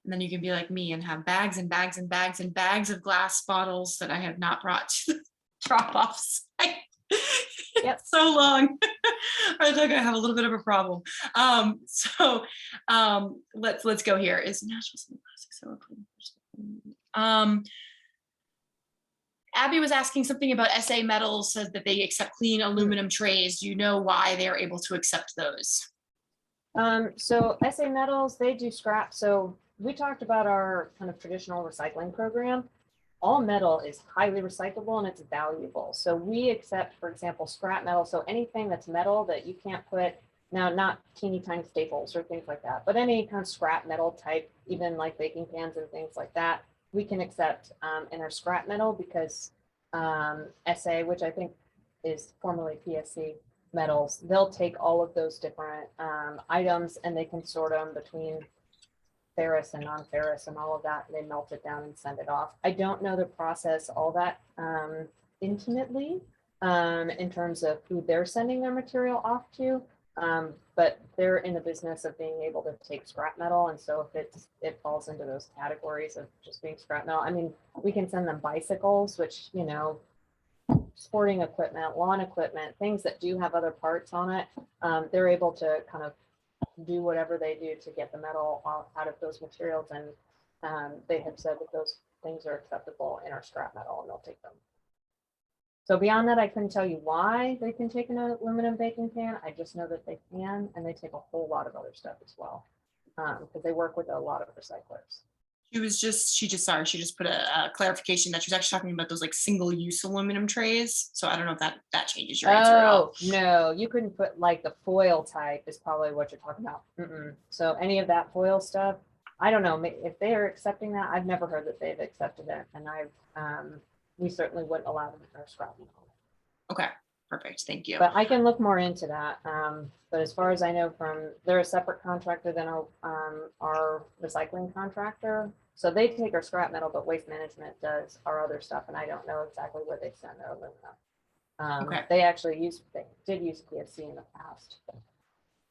And then you can be like me and have bags and bags and bags and bags of glass bottles that I have not brought to the drop-off site. Yep. So long. I think I have a little bit of a problem. Let's go here. Is Nashville plastic so clean? Abby was asking something about SA Metals, says that they accept clean aluminum trays. Do you know why they are able to accept those? So SA Metals, they do scrap. So we talked about our kind of traditional recycling program. All metal is highly recyclable and it's valuable. So we accept, for example, scrap metal. So anything that's metal that you can't put Now, not teeny tiny staples or things like that, but any kind of scrap metal type, even like baking pans and things like that, we can accept in our scrap metal because SA, which I think is formerly PSC metals, they'll take all of those different items and they can sort them between ferrous and non-ferrous and all of that. And they melt it down and send it off. I don't know the process all that intimately in terms of who they're sending their material off to. But they're in the business of being able to take scrap metal. And so if it falls into those categories of just being scrap metal, I mean, we can send them bicycles, which, you know, sporting equipment, lawn equipment, things that do have other parts on it. They're able to kind of do whatever they do to get the metal out of those materials. And they have said that those things are acceptable in our scrap metal and they'll take them. So beyond that, I couldn't tell you why they can take an aluminum baking pan. I just know that they can, and they take a whole lot of other stuff as well, because they work with a lot of recyclers. She just put a clarification that she was actually talking about those like single-use aluminum trays. So I don't know if that changes your answer at all. Oh, no, you couldn't put like the foil type is probably what you're talking about. So any of that foil stuff, I don't know if they are accepting that. I've never heard that they've accepted it, and we certainly wouldn't allow them in our scrap metal. Okay, perfect. Thank you. But I can look more into that. But as far as I know, they're a separate contractor than our recycling contractor. So they take our scrap metal, but Waste Management does our other stuff. And I don't know exactly where they send their aluminum. Okay. They actually did use PFC in the past. But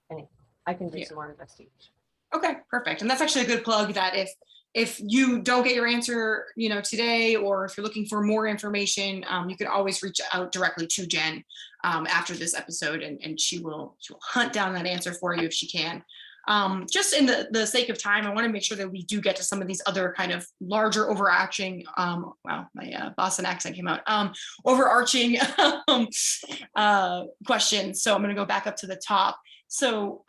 anyway, I can do some more investigation. Okay, perfect. And that's actually a good plug that if you don't get your answer, you know, today, or if you're looking for more information, you can always reach out directly to Jenn after this episode, and she will hunt down that answer for you if she can. Just in the sake of time, I want to make sure that we do get to some of these other kind of larger overarching, wow, my Boston accent came out, overarching questions. So I'm going to go back up to the top. So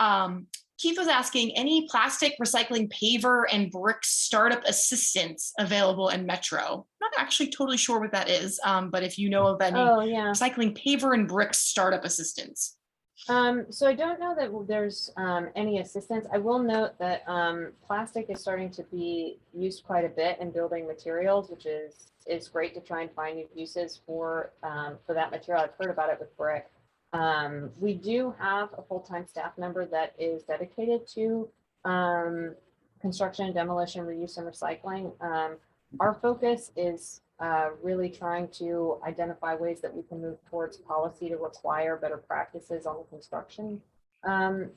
Keith was asking, any plastic recycling paver and brick startup assistance available in Metro? Not actually totally sure what that is, but if you know of any recycling paver and brick startup assistance. So I don't know that there's any assistance. I will note that plastic is starting to be used quite a bit in building materials, which is great to try and find new uses for that material. I've heard about it with brick. We do have a full-time staff member that is dedicated to construction, demolition, reuse, and recycling. Our focus is really trying to identify ways that we can move towards policy to require better practices on the construction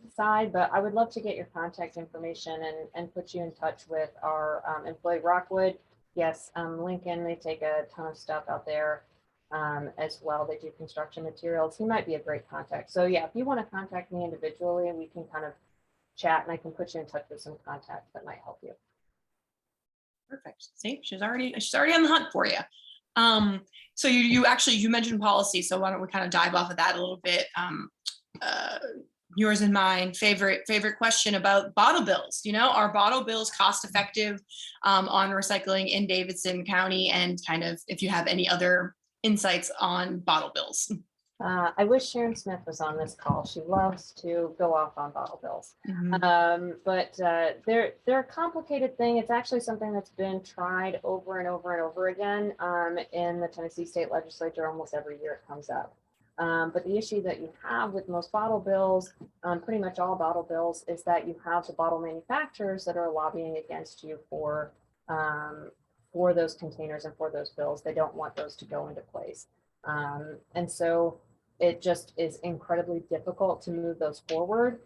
side. But I would love to get your contact information and put you in touch with our employee Rockwood. Yes, Lincoln, they take a ton of stuff out there. As well, they do construction materials. He might be a great contact. So yeah, if you want to contact me individually, and we can kind of chat, and I can put you in touch with some contacts that might help you. Perfect. See, she's already on the hunt for you. So you mentioned policy. So why don't we kind of dive off of that a little bit? Yours and mine favorite question about bottle bills. You know, are bottle bills cost effective on recycling in Davidson County, and kind of if you have any other insights on bottle bills. I wish Sharon Smith was on this call. She loves to go off on bottle bills. But they're a complicated thing. It's actually something that's been tried over and over and over again in the Tennessee State Legislature. Almost every year it comes up. But the issue that you have with most bottle bills, pretty much all bottle bills, is that you have the bottle manufacturers that are lobbying against you for those containers and for those bills. They don't want those to go into place. And so it just is incredibly difficult to move those forward.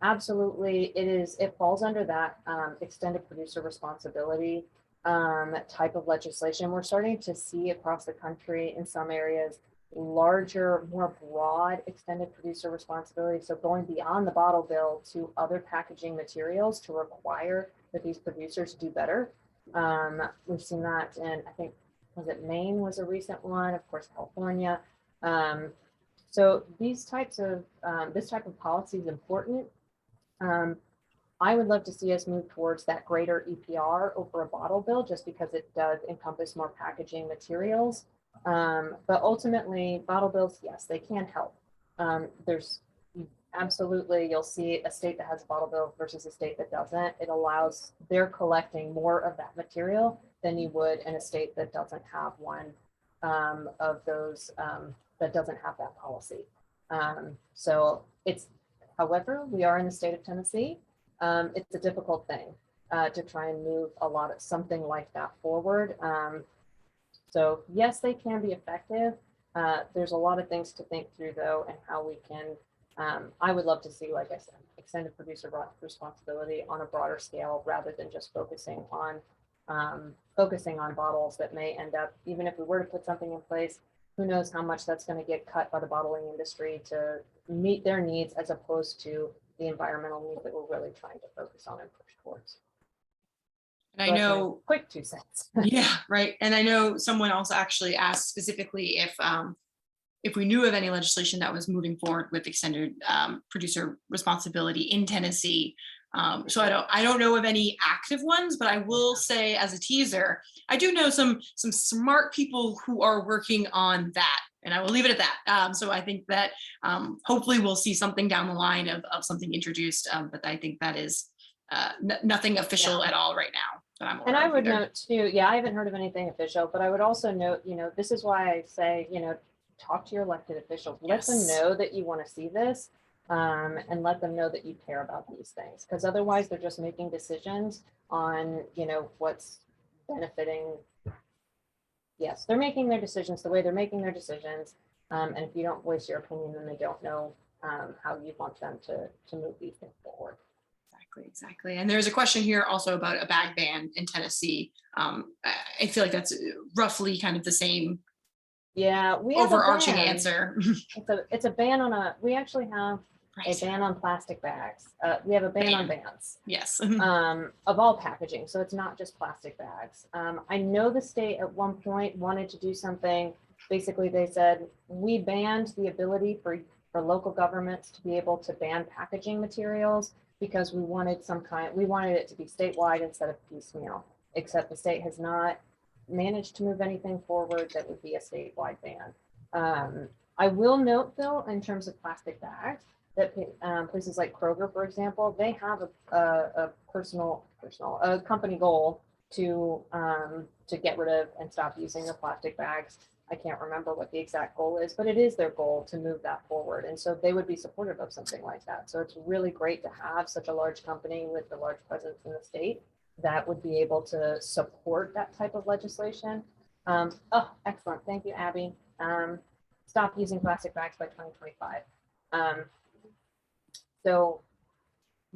Absolutely, it falls under that extended producer responsibility type of legislation. We're starting to see across the country in some areas larger, more broad extended producer responsibility. So going beyond the bottle bill to other packaging materials to require that these producers do better. We've seen that in, I think, was it Maine was a recent one, of course, California. So this type of policy is important. I would love to see us move towards that greater EPR over a bottle bill, just because it does encompass more packaging materials. But ultimately, bottle bills, yes, they can help. There's absolutely, you'll see a state that has a bottle bill versus a state that doesn't. It allows, they're collecting more of that material than you would in a state that doesn't have one of those, that doesn't have that policy. So it's, however, we are in the state of Tennessee. It's a difficult thing to try and move a lot of something like that forward. So yes, they can be effective. There's a lot of things to think through though, and how we can, I would love to see, like I said, extended producer responsibility on a broader scale rather than just focusing on bottles that may end up, even if we were to put something in place, who knows how much that's going to get cut by the bottling industry to meet their needs as opposed to the environmental needs that we're really trying to focus on and push towards. And I know, quick 2 cents. yeah, right. And I know someone also actually asked specifically if we knew of any legislation that was moving forward with extended producer responsibility in Tennessee. So I don't know of any active ones, but I will say as a teaser, I do know some smart people who are working on that, and I will leave it at that. So I think that hopefully we'll see something down the line of something introduced, but I think that is nothing official at all right now. That I'm aware and I of would either. note too, yeah, I haven't heard of anything official, but I would also note, this is why I say, talk to your elected officials, let them know that you want to see this, and let them know that you care about these things, because otherwise they're just making decisions on, what's benefiting. Yes, they're making their decisions the way they're making their decisions. And if you don't voice your opinion, then they don't know how you want them to move these things forward. Exactly. And there's a question here also about a bag ban in Tennessee. I feel like that's roughly kind of the same we overarching answer. It's a ban on we actually have a ban on plastic bags. We have a ban on bans. Yes. Of all packaging. So it's not just plastic bags. I know the state at one point wanted to do something. Basically, they said, we banned the ability for local governments to be able to ban packaging materials because we wanted it to be statewide instead of piecemeal, except the state has not managed to move anything forward that would be a statewide ban. I will note though, in terms of plastic bags, that places like Kroger, for example, they have a company goal to get rid of and stop using the plastic bags. I can't remember what the exact goal is, but it is their goal to move that forward. And so they would be supportive of something like that. So it's really great to have such a large company with a large presence in the state that would be able to support that type of legislation. Oh, excellent. Thank you, Abby. Stop using plastic bags by 2025. So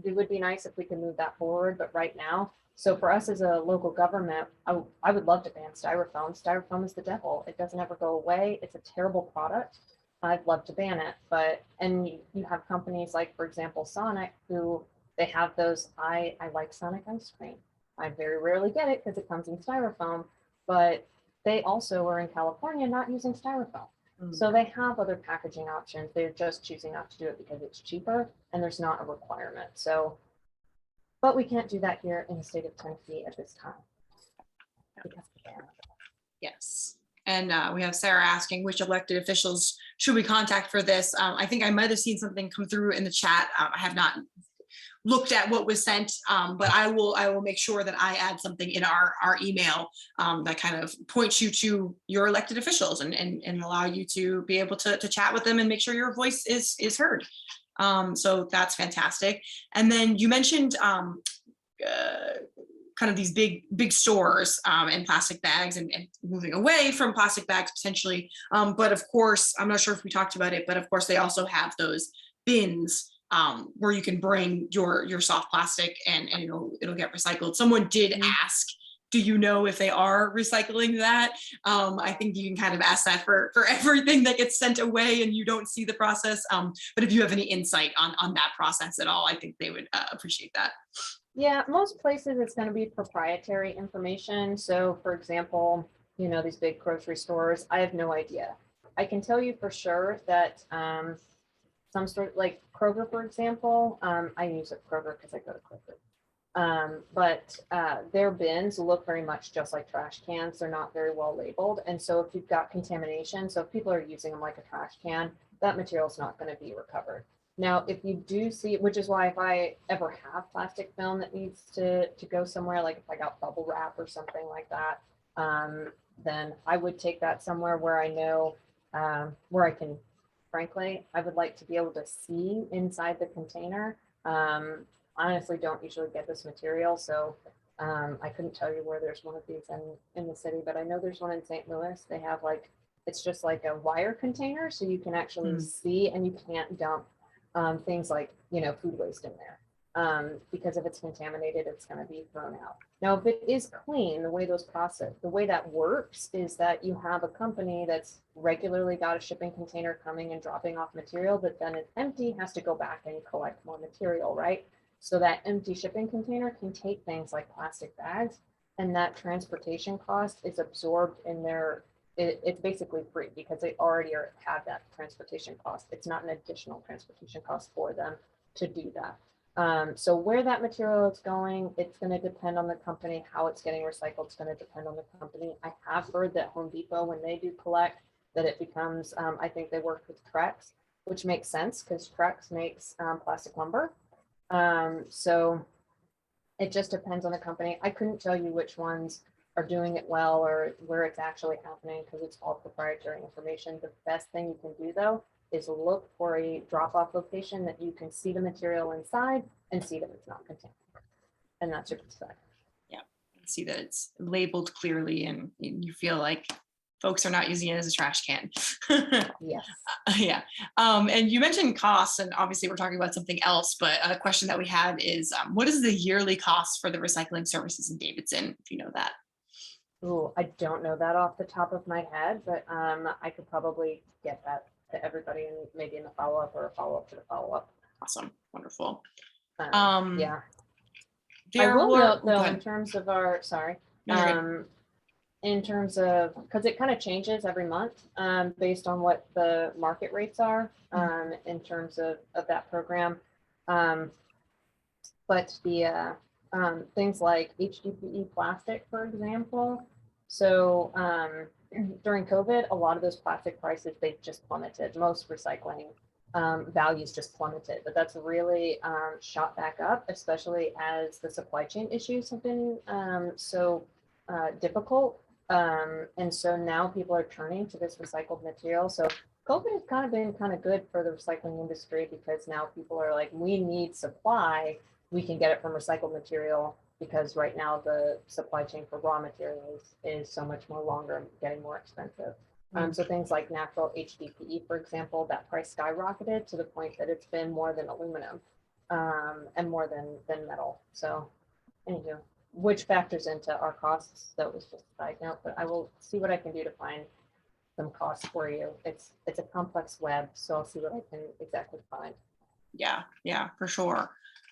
it would be nice if we could move that forward, but right now, so for us as a local government, I would love to ban styrofoam. Styrofoam is the devil. It doesn't ever go away. It's a terrible product. I'd love to ban it, and you have companies like, for example, Sonic, who they have those, I like Sonic ice cream. I very rarely get it because it comes in styrofoam, but they also are in California not using styrofoam. So they have other packaging options. They're just choosing not to do it because it's cheaper and there's not a requirement. So, but we can't do that here in the state of Tennessee at this time. Yes. And we have Sarah asking which elected officials should we contact for this. I think I might have seen something come through in the chat. I have not looked at what was sent, but I will make sure that I add something in our email that kind of points you to your elected officials and allow you to be able to chat with them and make sure your voice is heard. So that's fantastic. And then you mentioned kind of these big stores and plastic bags and moving away from plastic bags potentially. But of course, I'm not sure if we talked about it, but of course they also have those bins where you can bring your soft plastic and it'll get recycled. Someone did ask, do you know if they are recycling that? I think you can kind of ask that for everything that gets sent away and you don't see the process. But if you have any insight on that process at all, I think they would appreciate that. Yeah, most places it's going to be proprietary information. So for example, these big grocery stores, I have no idea. I can tell you for sure that some sort like Kroger, for example, I use it Kroger because I go to Kroger. But their bins look very much just like trash cans. They're not very well labeled. And so if you've got contamination, so if people are using them like a trash can, that material is not going to be recovered. Now, if you do see, which is why if I ever have plastic film that needs to go somewhere, like if I got bubble wrap or something like that, then I would take that somewhere where I know, where I can, frankly, I would like to be able to see inside the container. Honestly, don't usually get this material, so I couldn't tell you where there's one of these in the city, but I know there's one in St. Louis. They have like, it's just like a wire container, so you can actually see, and you can't dump things like, you know, food waste in there. Because if it's contaminated, it's going to be thrown out. Now, if it is clean, the way the way that works is that you have a company that's regularly got a shipping container coming and dropping off material that then it's empty, has to go back and collect more material, right? So that empty shipping container can take things like plastic bags, and that transportation cost is absorbed in their, it's basically free because they already have that transportation cost. It's not an additional transportation cost for them to do that. So where that material is going, it's going to depend on the company. How it's getting recycled, it's going to depend on the company. I have heard that Home Depot, when they do collect, that it becomes, I think they work with Trex, which makes sense because Trex makes plastic lumber. So it just depends on the company. I couldn't tell you which ones are doing it well or where it's actually happening because it's all proprietary information. The best thing you can do though is look for a drop-off location that you can see the material inside and see that it's not contaminated. And that's your perspective. Yeah, see that it's labeled clearly and you feel like folks are not using it as a trash can. Yes. Yeah. And you mentioned costs, and obviously we're talking about something else, but a question that we had is, what is the yearly cost for the recycling services in Davidson, if you know that? Ooh, I don't know that off the top of my head, but I could probably get that to everybody and maybe in the follow-up or a follow-up to the follow-up. Awesome. Wonderful. Yeah. I There will were, note go though, ahead. in terms of our, sorry, No, you're good. in terms of, because it kind of changes every month based on what the market rates are in terms of that program. But the things like HDPE plastic, for example. So during COVID, a lot of those plastic prices, they just plummeted. Most recycling values just plummeted, but that's really shot back up, especially as the supply chain issues have been so difficult. And so now people are turning to this recycled material. So COVID has kind of been kind of good for the recycling industry because now people are like, we need supply. We can get it from recycled material because right now the supply chain for raw materials is so much more longer and getting more expensive. So things like natural HDPE, for example, that price skyrocketed to the point that it's been more than aluminum and more than metal. So anywho, which factors into our costs. That was just a side note, but I will see what I can do to find some costs for you. It's a complex web, so I'll see what I can exactly find. Yeah, for sure.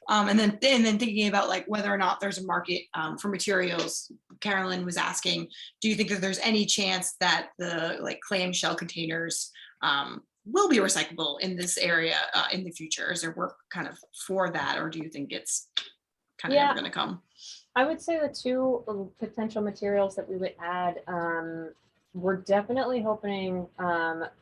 And then thinking about like whether or not there's a market for materials, Carolyn was asking, do you think that there's any chance that the like clamshell containers will be recyclable in this area in the future? Is there work kind of for that, or do you think it's kind of never going to come? I would say the two potential materials that we would add, we're definitely hoping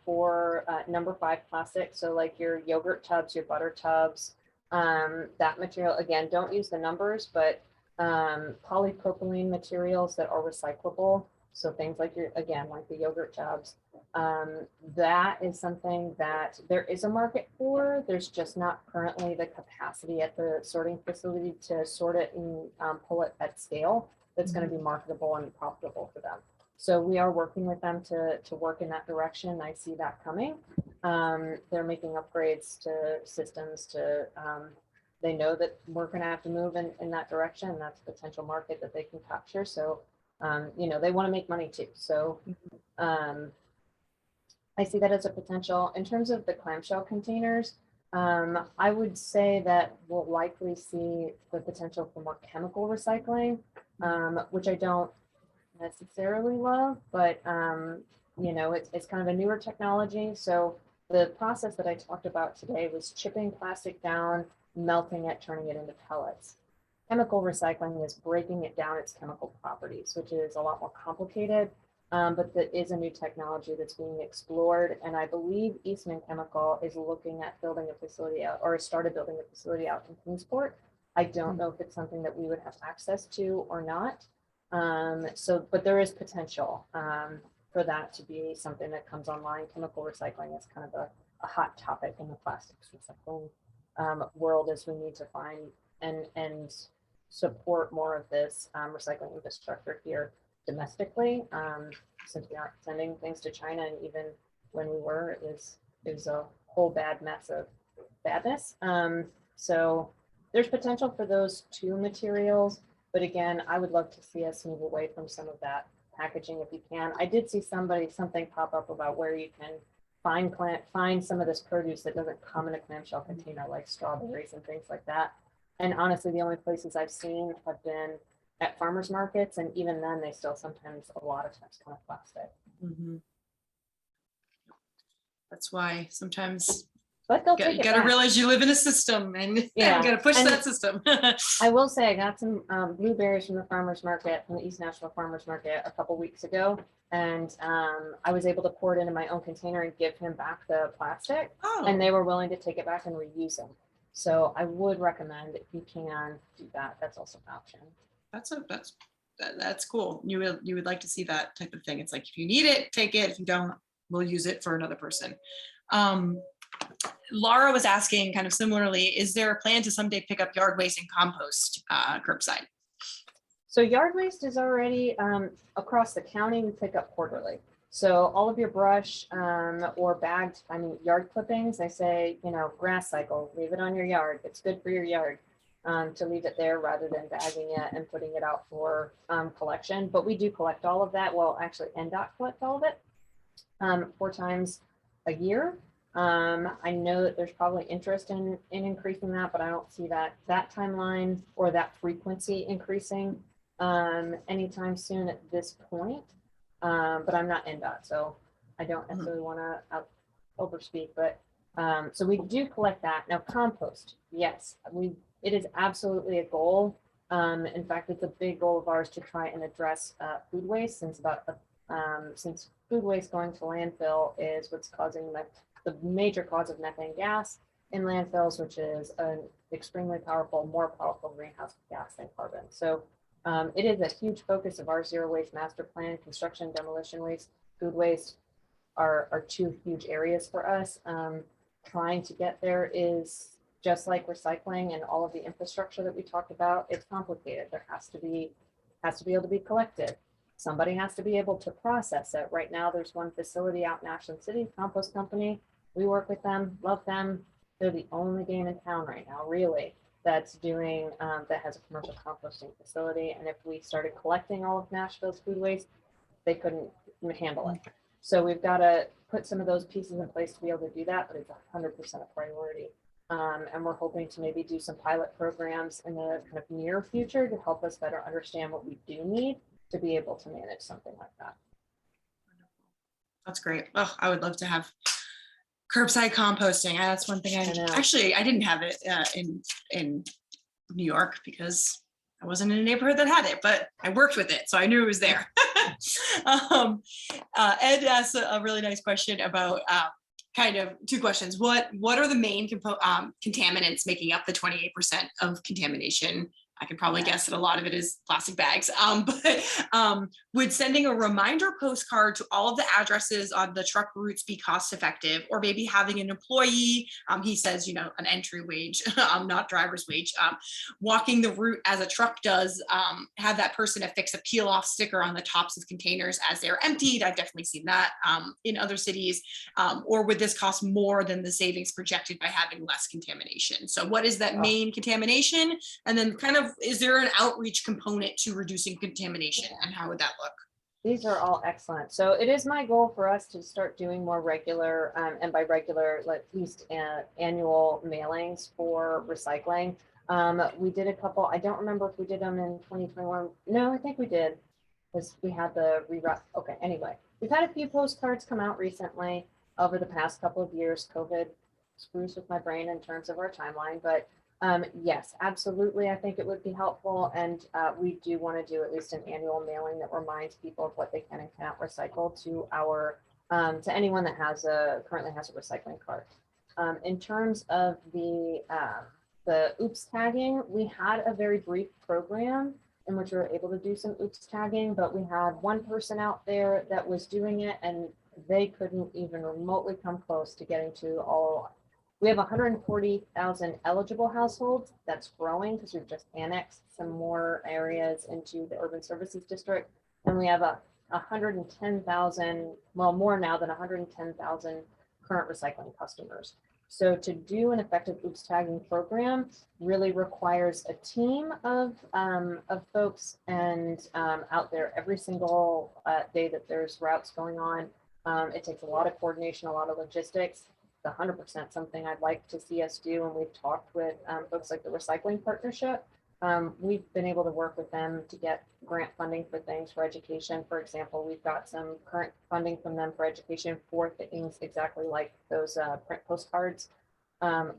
for number 5 plastic. So like your yogurt tubs, your butter tubs, that material, again, don't use the numbers, but polypropylene materials that are recyclable. So things like like the yogurt tubs, that is something that there is a market for. There's just not currently the capacity at the sorting facility to sort it and pull it at scale that's going to be marketable and profitable for them. So we are working with them to work in that direction. I see that coming. They're making upgrades to systems to, they know that we're going to have to move in that direction. And that's a potential market that they can capture. So, they want to make money too. So I see that as a potential. In terms of the clamshell containers, I would say that we'll likely see the potential for more chemical recycling, which I don't necessarily love, but it's kind of a newer technology. So the process that I talked about today was chipping plastic down, melting it, turning it into pellets. Chemical recycling is breaking it down its chemical properties, which is a lot more complicated. but that is a new technology that's being explored. And I believe Eastman Chemical is looking at building a facility out, or started building a facility out in Kingsport. I don't know if it's something that we would have access to or not. But there is potential for that to be something that comes online. Chemical recycling is kind of a hot topic in the plastics recycling world, as we need to find and support more of this recycling infrastructure here domestically, since we aren't sending things to China, and even when we were, it was a whole bad mess of badness. So there's potential for those two materials, but again, I would love to see us move away from some of that packaging if you can. I did see something pop up about where you can find some of this produce that doesn't come in a clamshell container, like strawberries and things like that. And honestly, the only places I've seen have been at farmers markets, and even then they still sometimes, a lot of times, come with plastic. Mm-hmm. That's why sometimes But they'll take you it gotta back. realize you live in a system, and Yeah. you gotta push And that system. I will say I got some blueberries from the farmers market, from the East Nashville farmers market a couple weeks ago, and I was able to pour it into my own container and give him back the plastic, and they were willing to take it back and reuse them. So I would recommend, if you can do that, that's also an option. That's cool. You would like to see that type of thing. It's like, if you need it, take it. If you don't, we'll use it for another person. Laura was asking kind of similarly, is there a plan to someday pick up yard waste and compost curbside? So yard waste is already across the county, we pick up quarterly. So all of your brush or bagged, yard clippings, I say, grass cycle, leave it on your yard. It's good for your yard to leave it there rather than bagging it and putting it out for collection. But we do collect all of that. Well, actually, NDOT collect all of it 4 times a year. I know that there's probably interest in increasing that, but I don't see that timeline or that frequency increasing anytime soon at this point. But I'm not NDOT, so I don't necessarily want to overspeak, but so we do collect that. Now, compost, yes, it is absolutely a goal. In fact, it's a big goal of ours to try and address food waste, since food waste going to landfill is what's causing the major cause of methane gas in landfills, which is an extremely more powerful greenhouse gas than carbon. So it is a huge focus of our zero waste master plan. Construction, demolition waste, food waste are 2 huge areas for us. Trying to get there is just like recycling and all of the infrastructure that we talked about. It's complicated. There has to be able to be collected. Somebody has to be able to process it. Right now, there's one facility out in Ashland City, compost company. We work with them, love them. They're the only game in town right now, really, that's doing, that has a commercial composting facility. And if we started collecting all of Nashville's food waste, they couldn't handle it. So we've got to put some of those pieces in place to be able to do that, but it's 100% a priority. And we're hoping to maybe do some pilot programs in the kind of near future to help us better understand what we do need to be able to manage something like that. That's great. Oh, I would love to have curbside composting. That's one thing I didn't have it in New York because I wasn't in a neighborhood that had it, but I worked with it, so I knew it was there. Ed asked a really nice question about kind of 2 questions. What are the main contaminants making up the 28% of contamination? I can probably guess that a lot of it is plastic bags, but would sending a reminder postcard to all of the addresses on the truck routes be cost effective? Or maybe having an employee, he says, an entry wage, not driver's wage, walking the route as a truck does, have that person affix a peel off sticker on the tops of containers as they're emptied. I've definitely seen that in other cities. Or would this cost more than the savings projected by having less contamination? So what is that main contamination? And then kind of, is there an outreach component to reducing contamination, and how would that look? These are all excellent. So it is my goal for us to start doing more regular, and by regular, at least annual mailings for recycling. We did a couple, I don't remember if we did them in 2021. No, I think we did, because we had the rewrite. Okay, anyway, we've had a few postcards come out recently over the past couple of years. COVID screws with my brain in terms of our timeline, but Yes, absolutely. I think it would be helpful. And we do want to do at least an annual mailing that reminds people of what they can and cannot recycle to our, to anyone that currently has a recycling cart. In terms of the oops tagging, we had a very brief program in which we were able to do some oops tagging, but we had one person out there that was doing it and they couldn't even remotely come close to getting to all. We have 140,000 eligible households. That's growing because we've just annexed some more areas into the urban services district. And we have 110,000, well, more now than 110,000 current recycling customers. So to do an effective oops tagging program really requires a team of folks and out there every single day that there's routes going on. It takes a lot of coordination, a lot of logistics. It's 100% something I'd like to see us do. And we've talked with folks like the Recycling Partnership. We've been able to work with them to get grant funding for things for education. For example, we've got some current funding from them for education for things exactly like those print postcards.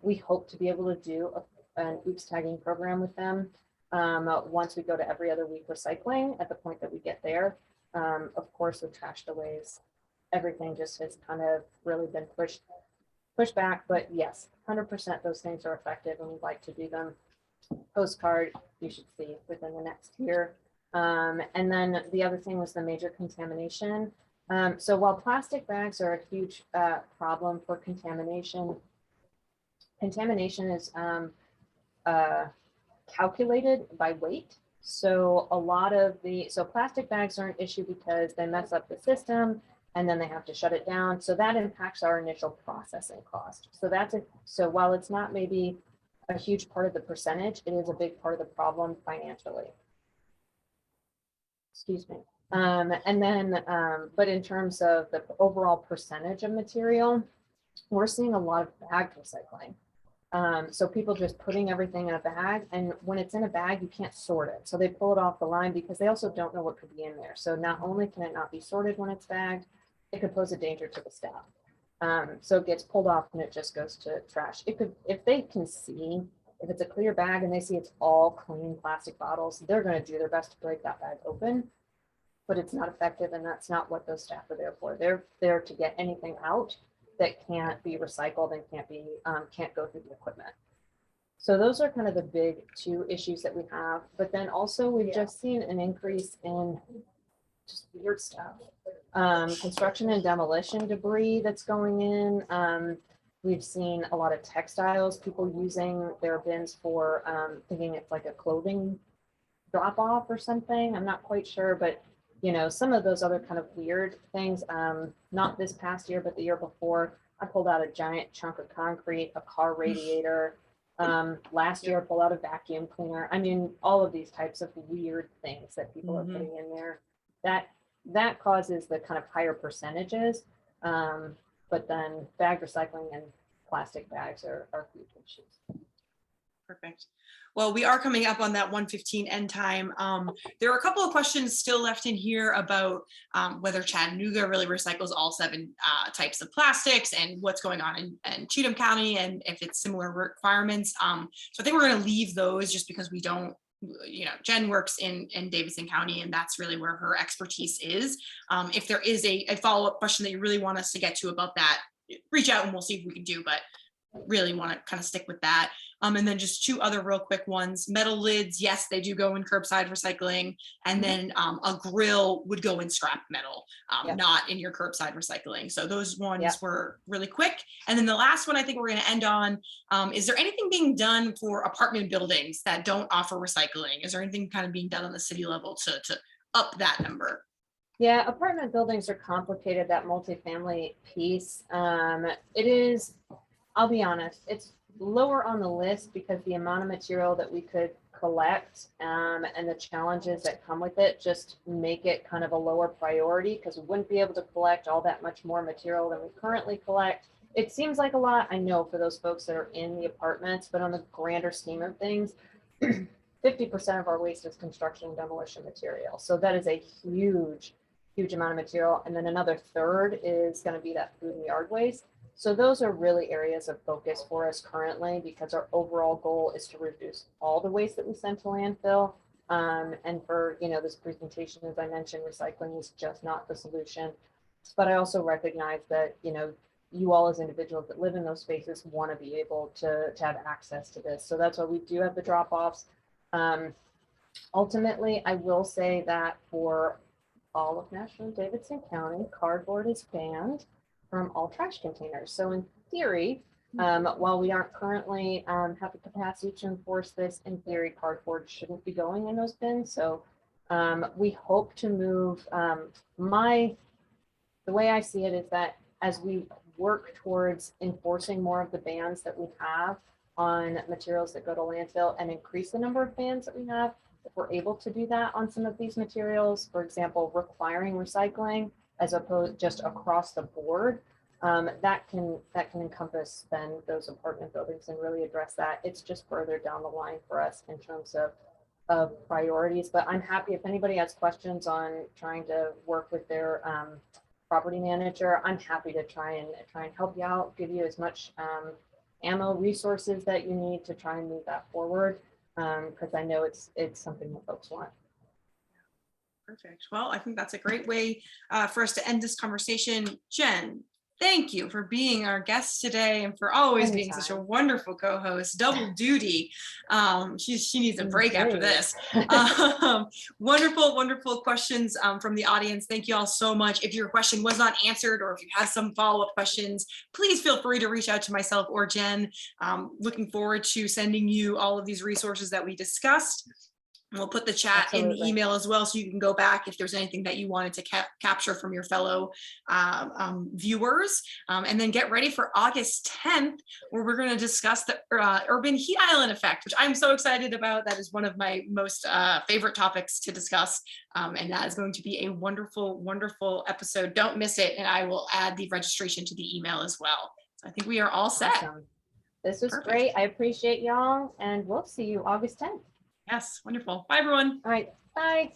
We hope to be able to do an oops tagging program with them once we go to every other week recycling at the point that we get there. Of course, with trash delays, everything just has kind of really been pushed back, but yes, 100% those things are effective and we'd like to do them. Postcard, you should see within the next year. And then the other thing was the major contamination. So while plastic bags are a huge problem for contamination, contamination is calculated by weight. So a lot of so plastic bags are an issue because they mess up the system and then they have to shut it down. So that impacts our initial processing cost. So so while it's not maybe a huge part of the percentage, it is a big part of the problem financially. Excuse me. And then, but in terms of the overall percentage of material, we're seeing a lot of bag recycling. So people just putting everything in a bag, and when it's in a bag, you can't sort it. So they pull it off the line because they also don't know what could be in there. So not only can it not be sorted when it's bagged, it could pose a danger to the staff. So it gets pulled off and it just goes to trash. It could, if they can see, if it's a clear bag and they see it's all clean plastic bottles, they're going to do their best to break that bag open, but it's not effective. And that's not what those staff are there for. They're there to get anything out that can't be recycled and can't go through the equipment. So those are kind of the big two issues that we have. But then also we've just seen an increase in just weird stuff. Construction and demolition debris that's going in. We've seen a lot of textiles, people using their bins for thinking it's like a clothing drop off or something. I'm not quite sure, but you know, some of those other kind of weird things, not this past year, but the year before, I pulled out a giant chunk of concrete, a car radiator. Last year I pulled out a vacuum cleaner. I mean, all of these types of weird things that people are putting in there, that causes the kind of higher percentages. But then bag recycling and plastic bags are huge issues. Perfect. Well, we are coming up on that 1:15 end time. There are a couple of questions still left in here about whether Chattanooga really recycles all 7 types of plastics and what's going on in Cheatham County and if it's similar requirements. So I think we're going to leave those just because we don't, you know, Jen works in Davidson County and that's really where her expertise is. If there is a follow-up question that you really want us to get to about that, reach out and we'll see if we can do, but really want to kind of stick with that. And then just 2 other real quick ones. Metal lids, yes, they do go in curbside recycling. And then a grill would go in scrap metal, not in your curbside recycling. So those ones were really quick. And then the last one I think we're going to end on, is there anything being done for apartment buildings that don't offer recycling? Is there anything kind of being done on the city level to up that number? Yeah, apartment buildings are complicated, that multifamily piece. It is, I'll be honest, it's lower on the list because the amount of material that we could collect and the challenges that come with it just make it kind of a lower priority because we wouldn't be able to collect all that much more material than we currently collect. It seems like a lot, I know, for those folks that are in the apartments, but on the grander scheme of things, 50% of our waste is construction and demolition material. So that is a huge amount of material. And then another third is going to be that food and yard waste. So those are really areas of focus for us currently, because our overall goal is to reduce all the waste that we send to landfill. And for, this presentation, as I mentioned, recycling is just not the solution. But I also recognize that, you all as individuals that live in those spaces want to be able to have access to this. So that's why we do have the drop-offs. Ultimately, I will say that for all of Nashville and Davidson County, cardboard is banned from all trash containers. So in theory, while we aren't currently have the capacity to enforce this, in theory, cardboard shouldn't be going in those bins. So we hope to move, the way I see it is that as we work towards enforcing more of the bans that we have on materials that go to landfill and increase the number of bans that we have, if we're able to do that on some of these materials, for example, requiring recycling as opposed just across the board, that can encompass then those apartment buildings and really address that. It's just further down the line for us in terms of priorities. But I'm happy if anybody has questions on trying to work with their property manager. I'm happy to try and help you out, give you as much ammo resources that you need to try and move that forward. Because I know it's something that folks want. Perfect. Well, I think that's a great way for us to end this conversation. Jenn, thank you for being our guest today and for always being such a wonderful co-host. Double duty. She needs a break after this. Wonderful questions from the audience. Thank you all so much. If your question was not answered or if you have some follow-up questions, please feel free to reach out to myself or Jenn. Looking forward to sending you all of these resources that we discussed. And we'll put the chat in the email as well, so you can go back if there's anything that you wanted to capture from your fellow viewers. And then get ready for August 10th, where we're going to discuss the urban heat island effect, which I'm so excited about. That is one of my most favorite topics to discuss. And that is going to be a wonderful episode. Don't miss it. And I will add the registration to the email as well. So I think we are all set. Awesome. This was great. I appreciate y'all, and we'll see you August 10th. Yes, wonderful. Bye, everyone. All right. Bye.